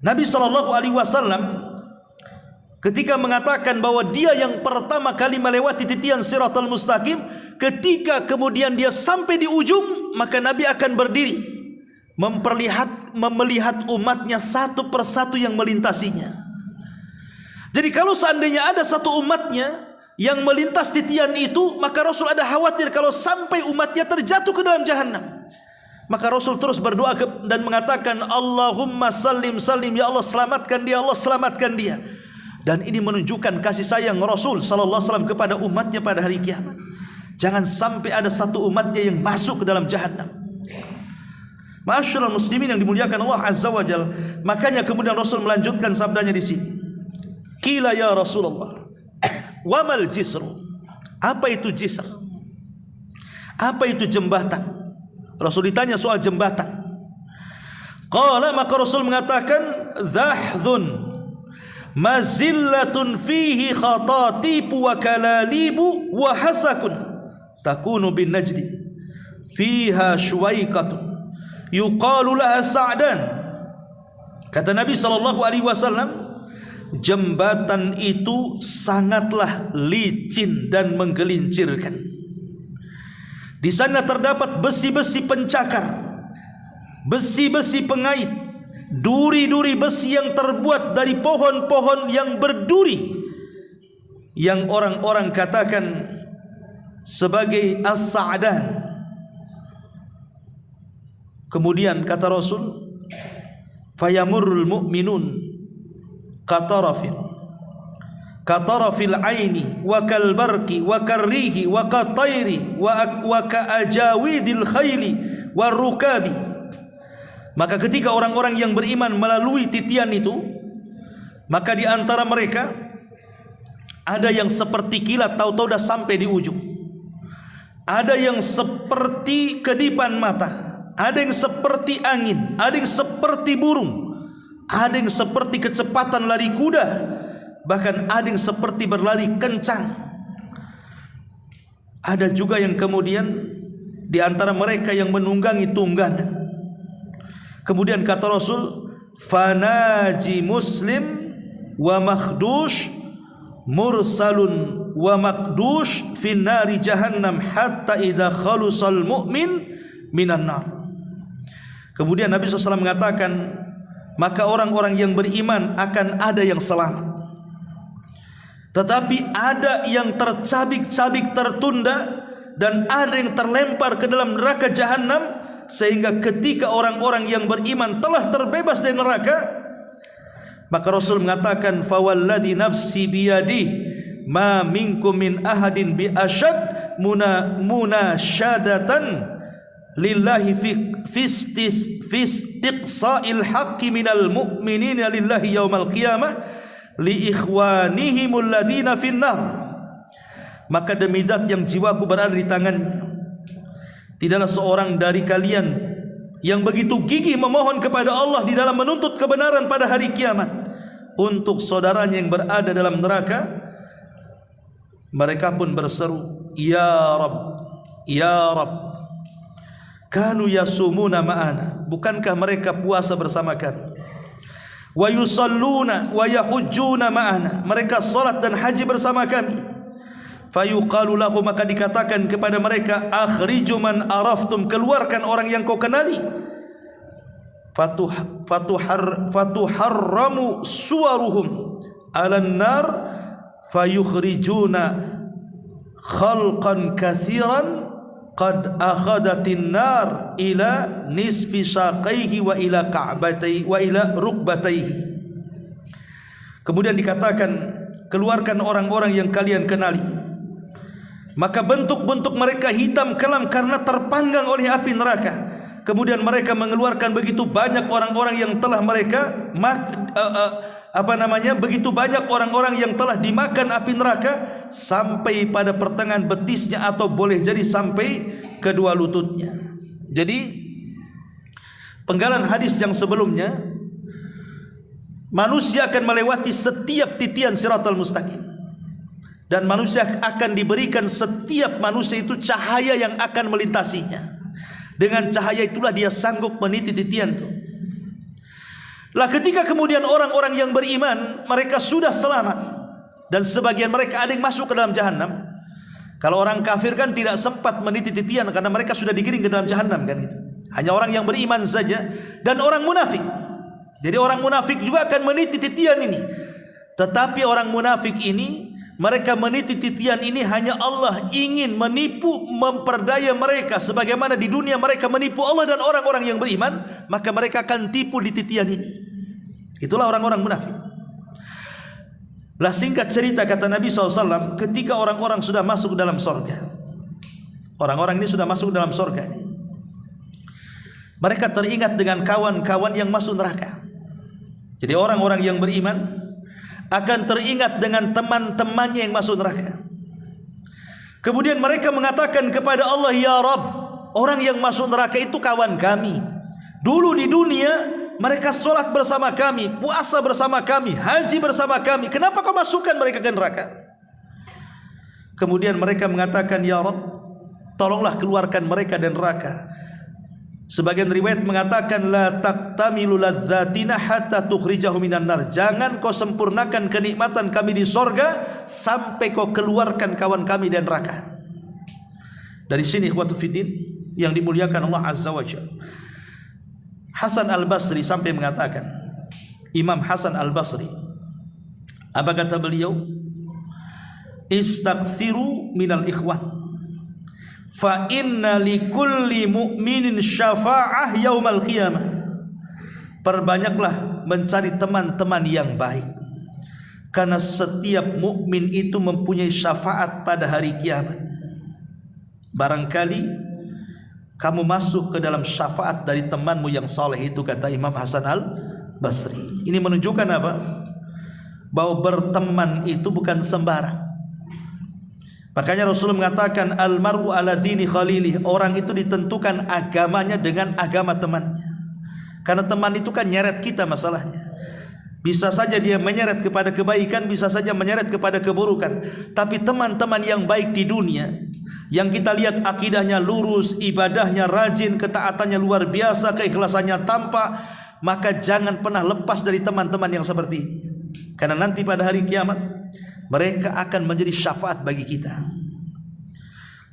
Nabi SAW ketika mengatakan bahwa dia yang pertama kali melewati titian siratal mustaqim, ketika kemudian dia sampai di ujung, maka Nabi akan berdiri melihat umatnya satu persatu yang melintasinya. Jadi kalau seandainya ada satu umatnya yang melintas titian itu, maka Rasul ada khawatir kalau sampai umatnya terjatuh ke dalam jahanam. Maka Rasul terus berdoa dan mengatakan, Allahumma salim salim, ya Allah selamatkan dia, Allah selamatkan dia. Dan ini menunjukkan kasih sayang Rasul sallallahu alaihi wasallam kepada umatnya pada hari kiamat. Jangan sampai ada satu umatnya yang masuk ke dalam jahanam. Ma'asyiral muslimin yang dimuliakan Allah Azza wa Jalla. Makanya kemudian Rasul melanjutkan sabdanya di sini. Qila ya Rasulullah, wa mal jisru? Apa itu jisr? Apa itu jembatan? Rasul ditanya soal jembatan. Qala, maka Rasul mengatakan, dhahdhun mazillatun fihi khatatibu wa kalalibu wa hasakun takunu bin najdi fiha syuwaikatun yuqalu laha Sa'dan. Kata Nabi SAW, jembatan itu sangatlah licin dan menggelincirkan. Di sana terdapat besi-besi pencakar, besi-besi pengait, duri-duri besi yang terbuat dari pohon-pohon yang berduri, yang orang-orang katakan sebagai as-sa'dan. Kemudian kata Rasul, fayamurrul mu'minun katarafil aini wa kalbarki wa karrihi wa katairi wa ka'ajawidil khayli wa rukabi. Maka ketika orang-orang yang beriman melalui titian itu, maka di antara mereka ada yang seperti kilat, tahu-tahu dah sampai di ujung. Ada yang seperti kedipan mata, ada yang seperti angin, ada yang seperti burung, ada yang seperti kecepatan lari kuda, bahkan ada yang seperti berlari kencang. Ada juga yang kemudian di antara mereka yang menunggangi tunggangan. Kemudian kata Rasul, fanaji muslim wa makhdush mursalun wa makdush fin nari jahannam hatta idza khalusal mu'min minan nar. Kemudian Nabi SAW mengatakan, maka orang-orang yang beriman akan ada yang selamat, tetapi ada yang tercabik-cabik, tertunda, dan ada yang terlempar ke dalam neraka jahanam, sehingga ketika orang-orang yang beriman telah terbebas dari neraka, maka Rasul mengatakan, fawalladzi nafsi biyadihi ma minkum min ahadin bi asyad munasyadatan lillahi fi istiqsa'il haqqi minal mu'minina lillahi yaumal qiyamah li ikhwanihimul ladzina finnar. Maka demi zat yang jiwaku berada di tangannya, tidaklah seorang dari kalian yang begitu gigih memohon kepada Allah di dalam menuntut kebenaran pada hari kiamat untuk saudaranya yang berada dalam neraka. Mereka pun berseru, ya Rabb, ya Rabb, kanu yasumuna ma'ana, bukankah mereka puasa bersama kami? Wa yusalluna wa yahujjuna ma'ana, mereka salat dan haji bersama kami. Fayuqalu lahu, maka dikatakan kepada mereka, akhriju man araftum, keluarkan orang yang kau kenali. Fatuharramu suwaruhum alan nar fayukhrijuna khalqan kathiran qad akhadatin nar ila nisfi saqaihi wa ila ka'bataihi wa ila rukbataihi. Kemudian dikatakan, keluarkan orang-orang yang kalian kenali. Maka bentuk-bentuk mereka hitam kelam karena terpanggang oleh api neraka. Kemudian mereka mengeluarkan begitu banyak orang-orang yang telah mereka begitu banyak orang-orang yang telah dimakan api neraka sampai pada pertengahan betisnya, atau boleh jadi sampai kedua lututnya. Jadi penggalan hadis yang sebelumnya, manusia akan melewati setiap titian Siratal Mustaqim, dan manusia akan diberikan, setiap manusia itu cahaya yang akan melintasinya. Dengan cahaya itulah dia sanggup meniti titian itu. Lah ketika kemudian orang-orang yang beriman, mereka sudah selamat, dan sebagian mereka ada yang masuk ke dalam jahanam. Kalau orang kafir kan tidak sempat meniti titian karena mereka sudah digiring ke dalam jahanam kan itu. Hanya orang yang beriman saja dan orang munafik. Jadi orang munafik juga akan meniti titian ini. Tetapi orang munafik ini, mereka meniti titian ini hanya Allah ingin menipu, memperdaya mereka sebagaimana di dunia mereka menipu Allah dan orang-orang yang beriman, maka mereka akan tipu di titian ini. Itulah orang-orang munafik. Lah singkat cerita, kata Nabi SAW, ketika orang-orang sudah masuk dalam sorga, orang-orang ini sudah masuk dalam sorga ini, mereka teringat dengan kawan-kawan yang masuk neraka. Jadi orang-orang yang beriman akan teringat dengan teman-temannya yang masuk neraka. Kemudian mereka mengatakan kepada Allah, ya Rabb, orang yang masuk neraka itu kawan kami. Dulu di dunia mereka sholat bersama kami, puasa bersama kami, haji bersama kami. Kenapa kau masukkan mereka ke neraka? Kemudian mereka mengatakan, ya Rabb, tolonglah keluarkan mereka dari neraka. Sebagian riwayat mengatakan, la taqtamilu ladzatina hatta tukhrijahu minan nar, jangan kau sempurnakan kenikmatan kami di sorga sampai kau keluarkan kawan kami dari neraka. Dari sini ikhwatu fiddin yang dimuliakan Allah Azza wa Jalla, Hasan Al-Basri sampai mengatakan, Imam Hasan Al-Basri, apa kata beliau? Istaghfiru minal ikhwan, fa inna likulli mu'minin syafa'ah yaumal qiyamah. Perbanyaklah mencari teman-teman yang baik, karena setiap mukmin itu mempunyai syafaat pada hari kiamat. Barangkali kamu masuk ke dalam syafaat dari temanmu yang saleh itu, kata Imam Hasan Al-Basri. Ini menunjukkan apa? Bahwa berteman itu bukan sembarang. Makanya Rasulullah mengatakan, almaru ala dini khalilih, orang itu ditentukan agamanya dengan agama temannya. Karena teman itu kan nyeret kita masalahnya. Bisa saja dia menyeret kepada kebaikan, bisa saja menyeret kepada keburukan. Tapi teman-teman yang baik di dunia, yang kita lihat akidahnya lurus, ibadahnya rajin, ketaatannya luar biasa, keikhlasannya tampak, maka jangan pernah lepas dari teman-teman yang seperti ini. Karena nanti pada hari kiamat mereka akan menjadi syafaat bagi kita.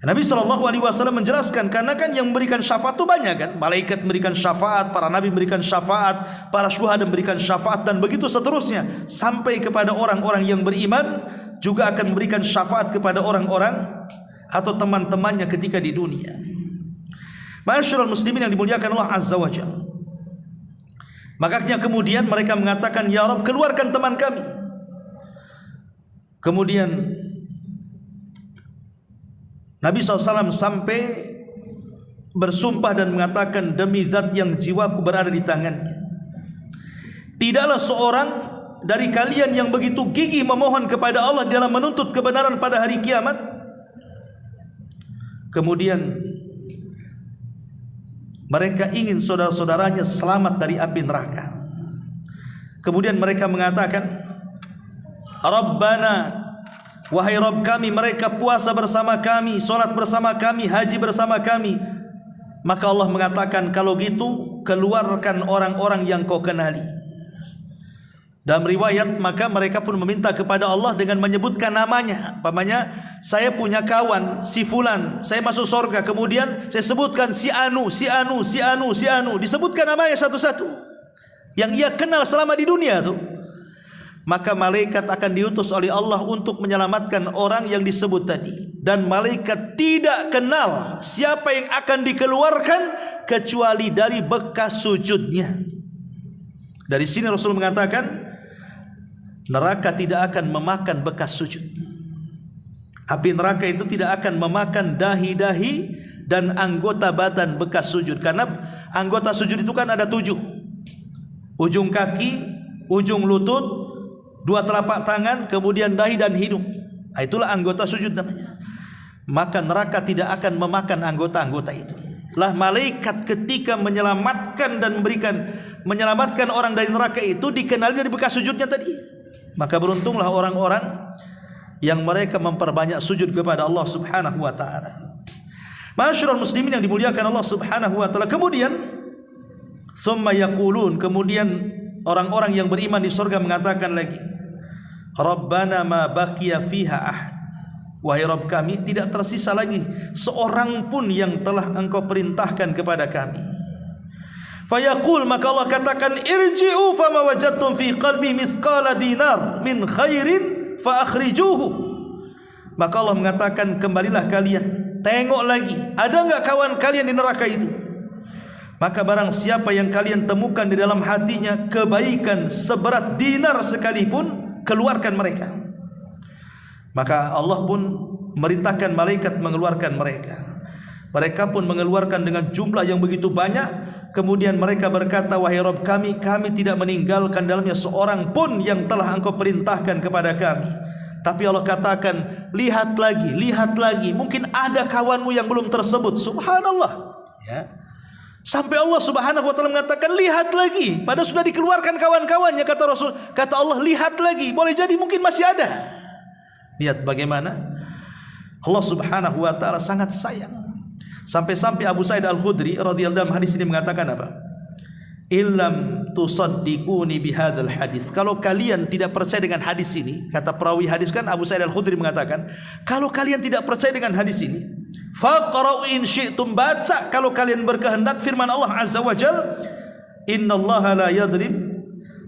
Nabi SAW menjelaskan, karena kan yang memberikan syafaat itu banyak kan, malaikat memberikan syafaat, para nabi memberikan syafaat, para syuhada memberikan syafaat, dan begitu seterusnya sampai kepada orang-orang yang beriman juga akan memberikan syafaat kepada orang-orang atau teman-temannya ketika di dunia. Ma'asyiral muslimin yang dimuliakan Allah Azza wa Jalla. Makanya kemudian mereka mengatakan, ya Rabb, keluarkan teman kami. Kemudian Nabi SAW sampai bersumpah dan mengatakan, demi zat yang jiwaku berada di tangannya, tidaklah seorang dari kalian yang begitu gigih memohon kepada Allah dalam menuntut kebenaran pada hari kiamat, kemudian mereka ingin saudara-saudaranya selamat dari api neraka. Kemudian mereka mengatakan, Rabbana, wahai Rabb kami, mereka puasa bersama kami, solat bersama kami, haji bersama kami. Maka Allah mengatakan, kalau gitu keluarkan orang-orang yang kau kenali. Dalam riwayat, maka mereka pun meminta kepada Allah dengan menyebutkan namanya. Umpamanya, saya punya kawan si fulan, saya masuk surga, kemudian saya sebutkan si anu, si anu, si anu, si anu, disebutkan namanya satu-satu yang ia kenal selama di dunia tuh. Maka malaikat akan diutus oleh Allah untuk menyelamatkan orang yang disebut tadi, dan malaikat tidak kenal siapa yang akan dikeluarkan kecuali dari bekas sujudnya. Dari sini Rasul mengatakan, neraka tidak akan memakan bekas sujud. Api neraka itu tidak akan memakan dahi-dahi dan anggota badan bekas sujud, karena anggota sujud itu kan ada 7: ujung kaki, ujung lutut, 2 telapak tangan, kemudian dahi dan hidung. Itulah anggota sujud namanya. Maka neraka tidak akan memakan anggota-anggota itu. Lah malaikat ketika menyelamatkan dan menyelamatkan orang dari neraka itu dikenali dari bekas sujudnya tadi. Maka beruntunglah orang-orang yang mereka memperbanyak sujud kepada Allah Subhanahu wa taala. Ma'asyiral muslimin yang dimuliakan Allah Subhanahu wa taala. Kemudian summa yaqulun, kemudian orang-orang yang beriman di surga mengatakan lagi, Rabbana ma baqiya fiha ahad, wahai Rabb kami, tidak tersisa lagi seorang pun yang telah Engkau perintahkan kepada kami. Fayaqul, maka Allah katakan, irji'u fama wajadtum fi qalbi mithqala dinar min khairin fa akhrijuhu. Maka Allah mengatakan, kembalilah kalian, tengok lagi, ada enggak kawan kalian di neraka itu? Maka barang siapa yang kalian temukan di dalam hatinya kebaikan seberat dinar sekalipun, keluarkan mereka. Maka Allah pun merintahkan malaikat mengeluarkan mereka. Mereka pun mengeluarkan dengan jumlah yang begitu banyak. Kemudian mereka berkata, wahai Rabb kami, kami tidak meninggalkan dalamnya seorang pun yang telah Engkau perintahkan kepada kami. Tapi Allah katakan, lihat lagi, mungkin ada kawanmu yang belum tersebut. Subhanallah, ya. Sampai Allah Subhanahu wa taala mengatakan, lihat lagi, padahal sudah dikeluarkan kawan-kawannya. Kata Rasul, kata Allah, lihat lagi, boleh jadi mungkin masih ada. Lihat bagaimana Allah Subhanahu wa taala sangat sayang. Sampai-sampai Abu Sa'id Al-Khudri radhiyallahu anhu hadis ini mengatakan apa? Illam tusaddiquni bihadzal hadis. Kalau kalian tidak percaya dengan hadis ini, kata perawi hadis kan Abu Sa'id Al-Khudri mengatakan, kalau kalian tidak percaya dengan hadis ini, faqra'u in syi'tum, baca kalau kalian berkehendak firman Allah Azza wa Jalla, innallaha la yadrib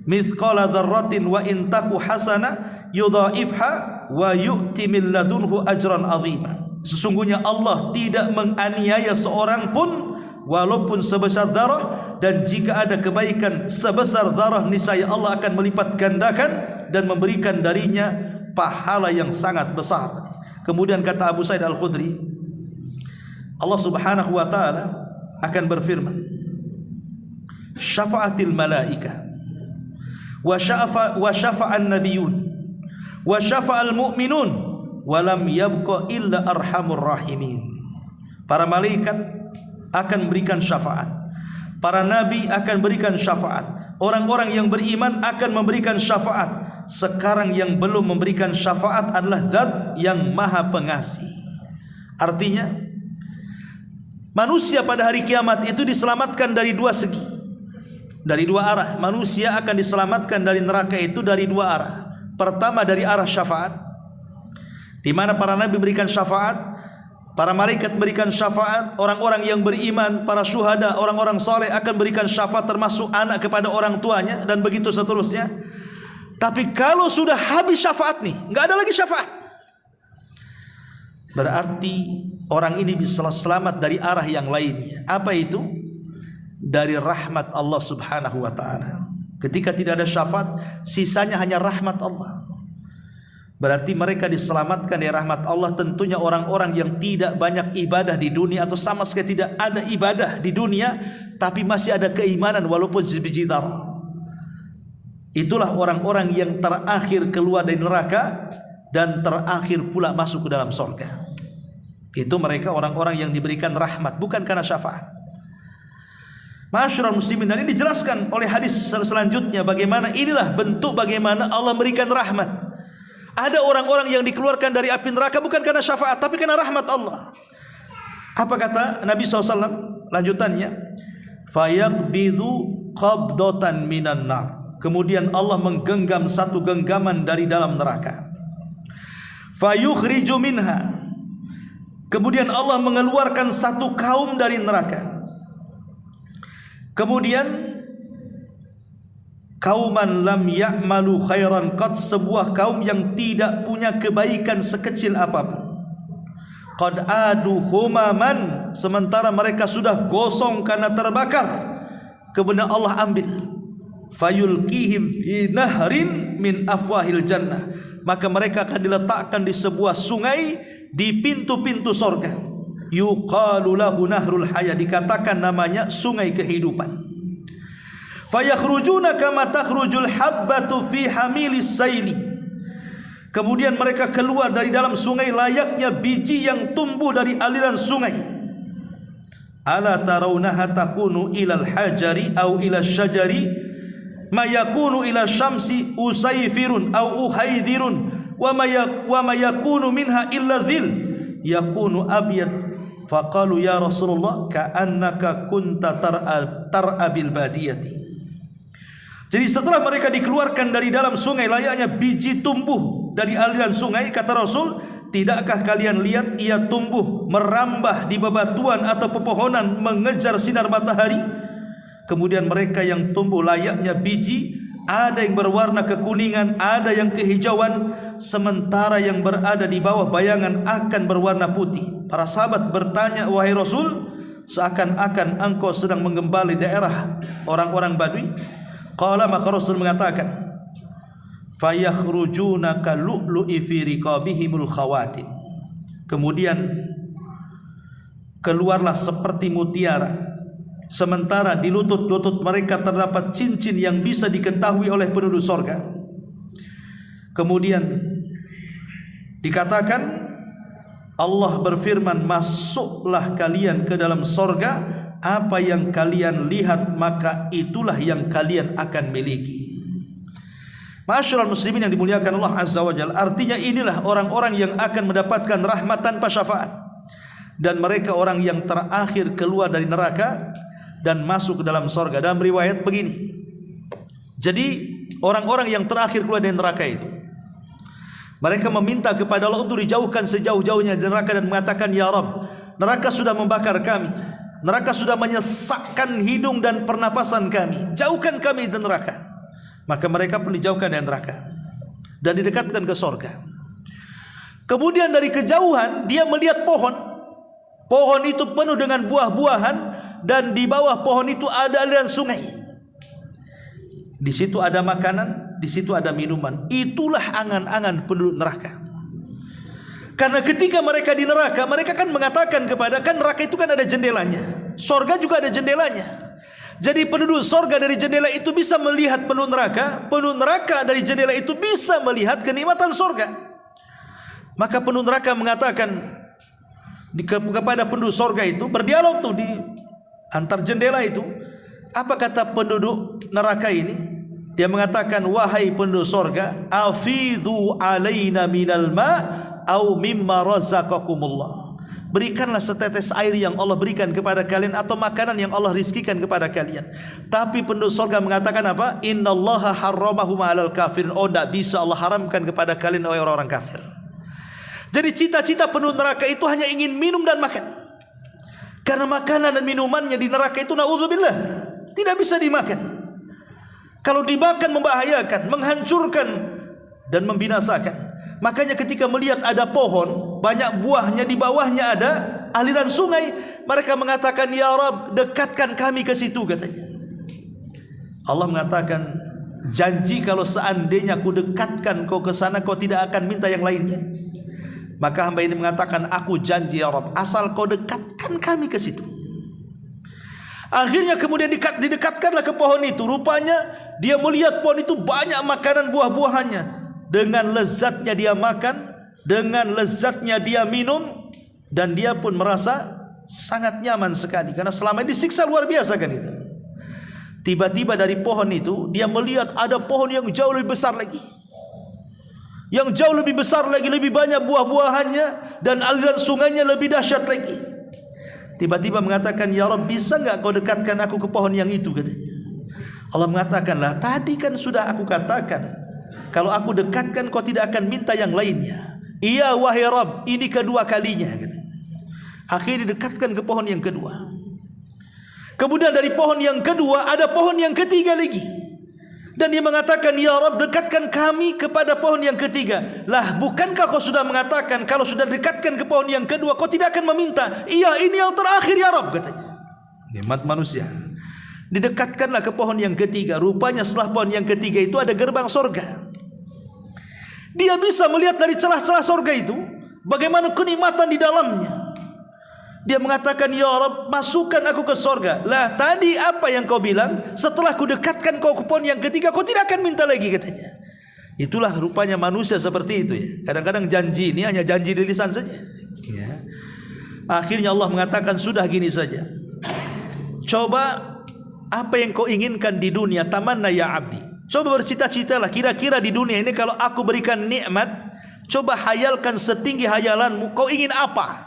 mithqala dzarratin wa in taku hasana yudha'ifha wa yu'ti min ladunhu ajran 'azima. Sesungguhnya Allah tidak menganiaya seorang pun walaupun sebesar darah, dan jika ada kebaikan sebesar darah niscaya Allah akan melipat gandakan dan memberikan darinya pahala yang sangat besar. Kemudian kata Abu Sa'id Al-Khudri, Allah Subhanahu wa taala akan berfirman, syafa'atil malaika wa syafa'an nabiyyun wa syafa'al mu'minun wa lam yabqa illa arhamur rahimin. Para malaikat akan memberikan syafaat, para nabi akan berikan syafaat, orang-orang yang beriman akan memberikan syafaat. Sekarang yang belum memberikan syafaat adalah Zat yang Maha Pengasih. Artinya manusia pada hari kiamat itu diselamatkan dari 2 segi, dari 2 arah. Manusia akan diselamatkan dari neraka itu dari 2 arah. Pertama dari arah syafaat, di mana para nabi berikan syafaat, para malaikat berikan syafaat, orang-orang yang beriman, para syuhada, orang-orang soleh akan berikan syafaat, termasuk anak kepada orang tuanya, dan begitu seterusnya. Tapi kalau sudah habis syafaat nih, nggak ada lagi syafaat, berarti orang ini bisa selamat dari arah yang lainnya. Apa itu? Dari rahmat Allah subhanahu wa ta'ala. Ketika tidak ada syafaat, sisanya hanya rahmat Allah. Berarti mereka diselamatkan dari rahmat Allah. Tentunya orang-orang yang tidak banyak ibadah di dunia, atau sama sekali tidak ada ibadah di dunia, tapi masih ada keimanan walaupun sebiji zarah. Itulah orang-orang yang terakhir keluar dari neraka dan terakhir pula masuk ke dalam surga. Itu mereka orang-orang yang diberikan rahmat, bukan karena syafaat. Ma'asyiral muslimin, dan ini dijelaskan oleh hadis selanjutnya bagaimana inilah bentuk bagaimana Allah memberikan rahmat. Ada orang-orang yang dikeluarkan dari api neraka bukan karena syafaat, tapi karena rahmat Allah. Apa kata Nabi SAW lanjutannya? Fayaqbidhu qabdatan minan nar. Kemudian Allah menggenggam satu genggaman dari dalam neraka. Fayukhriju minha. Kemudian Allah mengeluarkan satu kaum dari neraka. Kemudian kauman lam ya'malu khairan qad, sebuah kaum yang tidak punya kebaikan sekecil apapun. Qad adu humaman, sementara mereka sudah gosong karena terbakar. Kemudian Allah ambil, fayulqihim fi nahrin min afwahil jannah, maka mereka akan diletakkan di sebuah sungai di pintu-pintu sorga. Yuqalu lahu nahrul haya, dikatakan namanya sungai kehidupan. Fayakhrujuna kama takhrujul habbatu fi hamilis saili. Kemudian mereka keluar dari dalam sungai layaknya biji yang tumbuh dari aliran sungai. Ala tarawnaha takunu ilal hajari au ila syajari ma yakunu ila syamsi usayfirun au uhaydirun wa ma yakunu minha illa dhil yakunu abyad. Faqalu ya Rasulullah ka'annaka kunta tar'abil badiyati. Jadi setelah mereka dikeluarkan dari dalam sungai layaknya biji tumbuh dari aliran sungai, kata Rasul, tidakkah kalian lihat ia tumbuh merambah di bebatuan atau pepohonan mengejar sinar matahari? Kemudian mereka yang tumbuh layaknya biji, ada yang berwarna kekuningan, ada yang kehijauan, sementara yang berada di bawah bayangan akan berwarna putih. Para sahabat bertanya, wahai Rasul, seakan-akan engkau sedang menggembali daerah orang-orang Badui. Qala, maka Rasul mengatakan, fayakhrujuna kalu'lu'i fi riqabihimul khawatim. Kemudian keluarlah seperti mutiara, sementara di lutut-lutut mereka terdapat cincin yang bisa diketahui oleh penduduk sorga. Kemudian dikatakan, Allah berfirman, masuklah kalian ke dalam sorga, apa yang kalian lihat maka itulah yang kalian akan miliki. Ma'asyiral muslimin yang dimuliakan Allah Azza wa Jalla, artinya inilah orang-orang yang akan mendapatkan rahmat tanpa syafaat, dan mereka orang yang terakhir keluar dari neraka dan masuk ke dalam sorga. Dalam riwayat begini, jadi orang-orang yang terakhir keluar dari neraka itu, mereka meminta kepada Allah untuk dijauhkan sejauh-jauhnya dari neraka dan mengatakan, ya Rabb, neraka sudah membakar kami, neraka sudah menyesakkan hidung dan pernapasan kami, jauhkan kami dari neraka. Maka mereka pun dijauhkan dari neraka dan didekatkan ke sorga. Kemudian dari kejauhan dia melihat pohon. Pohon itu penuh dengan buah-buahan, dan di bawah pohon itu ada aliran sungai. Di situ ada makanan, di situ ada minuman. Itulah angan-angan penduduk neraka. Karena ketika mereka di neraka, mereka kan mengatakan kepada, kan neraka itu kan ada jendelanya, sorga juga ada jendelanya. Jadi penduduk sorga dari jendela itu bisa melihat penduduk neraka dari jendela itu bisa melihat kenikmatan sorga. Maka penduduk neraka mengatakan kepada penduduk sorga itu, berdialog tuh di antar jendela itu. Apa kata penduduk neraka ini? Dia mengatakan, wahai penduduk sorga, afidhu alaina minal ma' au mimma razaqakumullah. Berikanlah setetes air yang Allah berikan kepada kalian, atau makanan yang Allah rizkikan kepada kalian. Tapi penduduk surga mengatakan apa? Innallaha harramahum 'alal kafirin. Oh, tidak bisa Allah haramkan kepada kalian oleh orang-orang kafir. Jadi cita-cita penuh neraka itu hanya ingin minum dan makan. Karena makanan dan minumannya di neraka itu na'udzubillah tidak bisa dimakan. Kalau dimakan membahayakan, menghancurkan dan membinasakan. Makanya ketika melihat ada pohon, banyak buahnya, di bawahnya ada aliran sungai, mereka mengatakan, "Ya Rabb, dekatkan kami ke situ," katanya. Allah mengatakan, "Janji kalau seandainya aku dekatkan kau ke sana, kau tidak akan minta yang lainnya." Maka hamba ini mengatakan, "Aku janji ya Rabb, asal kau dekatkan kami ke situ." Akhirnya kemudian didekatkanlah ke pohon itu. Rupanya dia melihat pohon itu banyak makanan buah-buahannya. Dengan lezatnya dia makan, dengan lezatnya dia minum, dan dia pun merasa sangat nyaman sekali. Karena selama ini disiksa luar biasa kan itu. Tiba-tiba dari pohon itu dia melihat ada pohon yang jauh lebih besar lagi. Yang jauh lebih besar lagi, lebih banyak buah-buahannya, dan aliran sungainya lebih dahsyat lagi. Tiba-tiba mengatakan, "Ya Rabb, bisa enggak kau dekatkan aku ke pohon yang itu?" katanya. Allah mengatakanlah, "Tadi kan sudah aku katakan, kalau aku dekatkan kau tidak akan minta yang lainnya." "Iya wahai Rabb, ini kedua kalinya," katanya. Akhirnya didekatkan ke pohon yang kedua. Kemudian dari pohon yang kedua ada pohon yang ketiga lagi. Dan dia mengatakan, "Ya Rabb, dekatkan kami kepada pohon yang ketiga." Lah, bukankah kau sudah mengatakan kalau sudah dekatkan ke pohon yang kedua kau tidak akan meminta? "Iya, ini yang terakhir ya Rabb," katanya. Nikmat manusia. Didekatkanlah ke pohon yang ketiga. Rupanya setelah pohon yang ketiga itu ada gerbang sorga. Dia bisa melihat dari celah-celah sorga itu bagaimana kenikmatan di dalamnya. Dia mengatakan, "Ya Rabb, masukkan aku ke sorga." Lah, tadi apa yang kau bilang? Setelah ku dekatkan kau ke pohon yang ketiga, kau tidak akan minta lagi, katanya. Itulah rupanya manusia seperti itu ya. Kadang-kadang janji ini hanya janji di lisan saja ya. Akhirnya Allah mengatakan, "Sudah gini saja. Coba apa yang kau inginkan di dunia, tamanna ya abdi. Coba bercita-citalah, kira-kira di dunia ini kalau aku berikan nikmat, coba hayalkan setinggi hayalanmu, kau ingin apa?"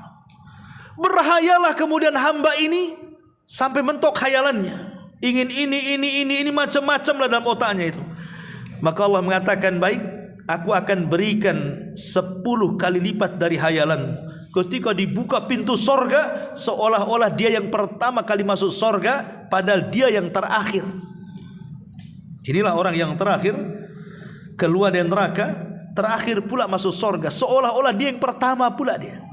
Berhayalah kemudian hamba ini sampai mentok hayalannya. Ingin ini macam-macam lah dalam otaknya itu. Maka Allah mengatakan, "Baik, aku akan berikan 10 kali lipat dari hayalanmu." Ketika dibuka pintu sorga, seolah-olah dia yang pertama kali masuk sorga, padahal dia yang terakhir. Inilah orang yang terakhir keluar dari neraka, terakhir pula masuk sorga, seolah-olah dia yang pertama pula dia.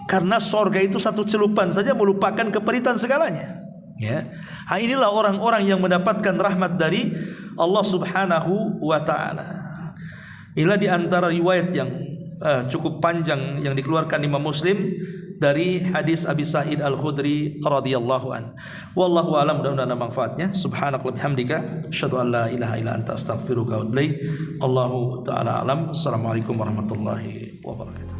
Karena sorga itu satu celupan saja melupakan keperitan segalanya ya. Inilah orang-orang yang mendapatkan rahmat dari Allah Subhanahu wa ta'ala. Inilah di antara riwayat yang cukup panjang yang dikeluarkan Imam Muslim dari hadis Abi Sa'id Al-Khudri radhiyallahu an. Wallahu a'lam, mudah-mudahan ada manfaatnya. Subhanakallahumma bihamdika, asyhadu an la ilaha illa anta, astaghfiruka wa atubu ilaik. Allahu ta'ala alam. Assalamualaikum warahmatullahi wabarakatuh.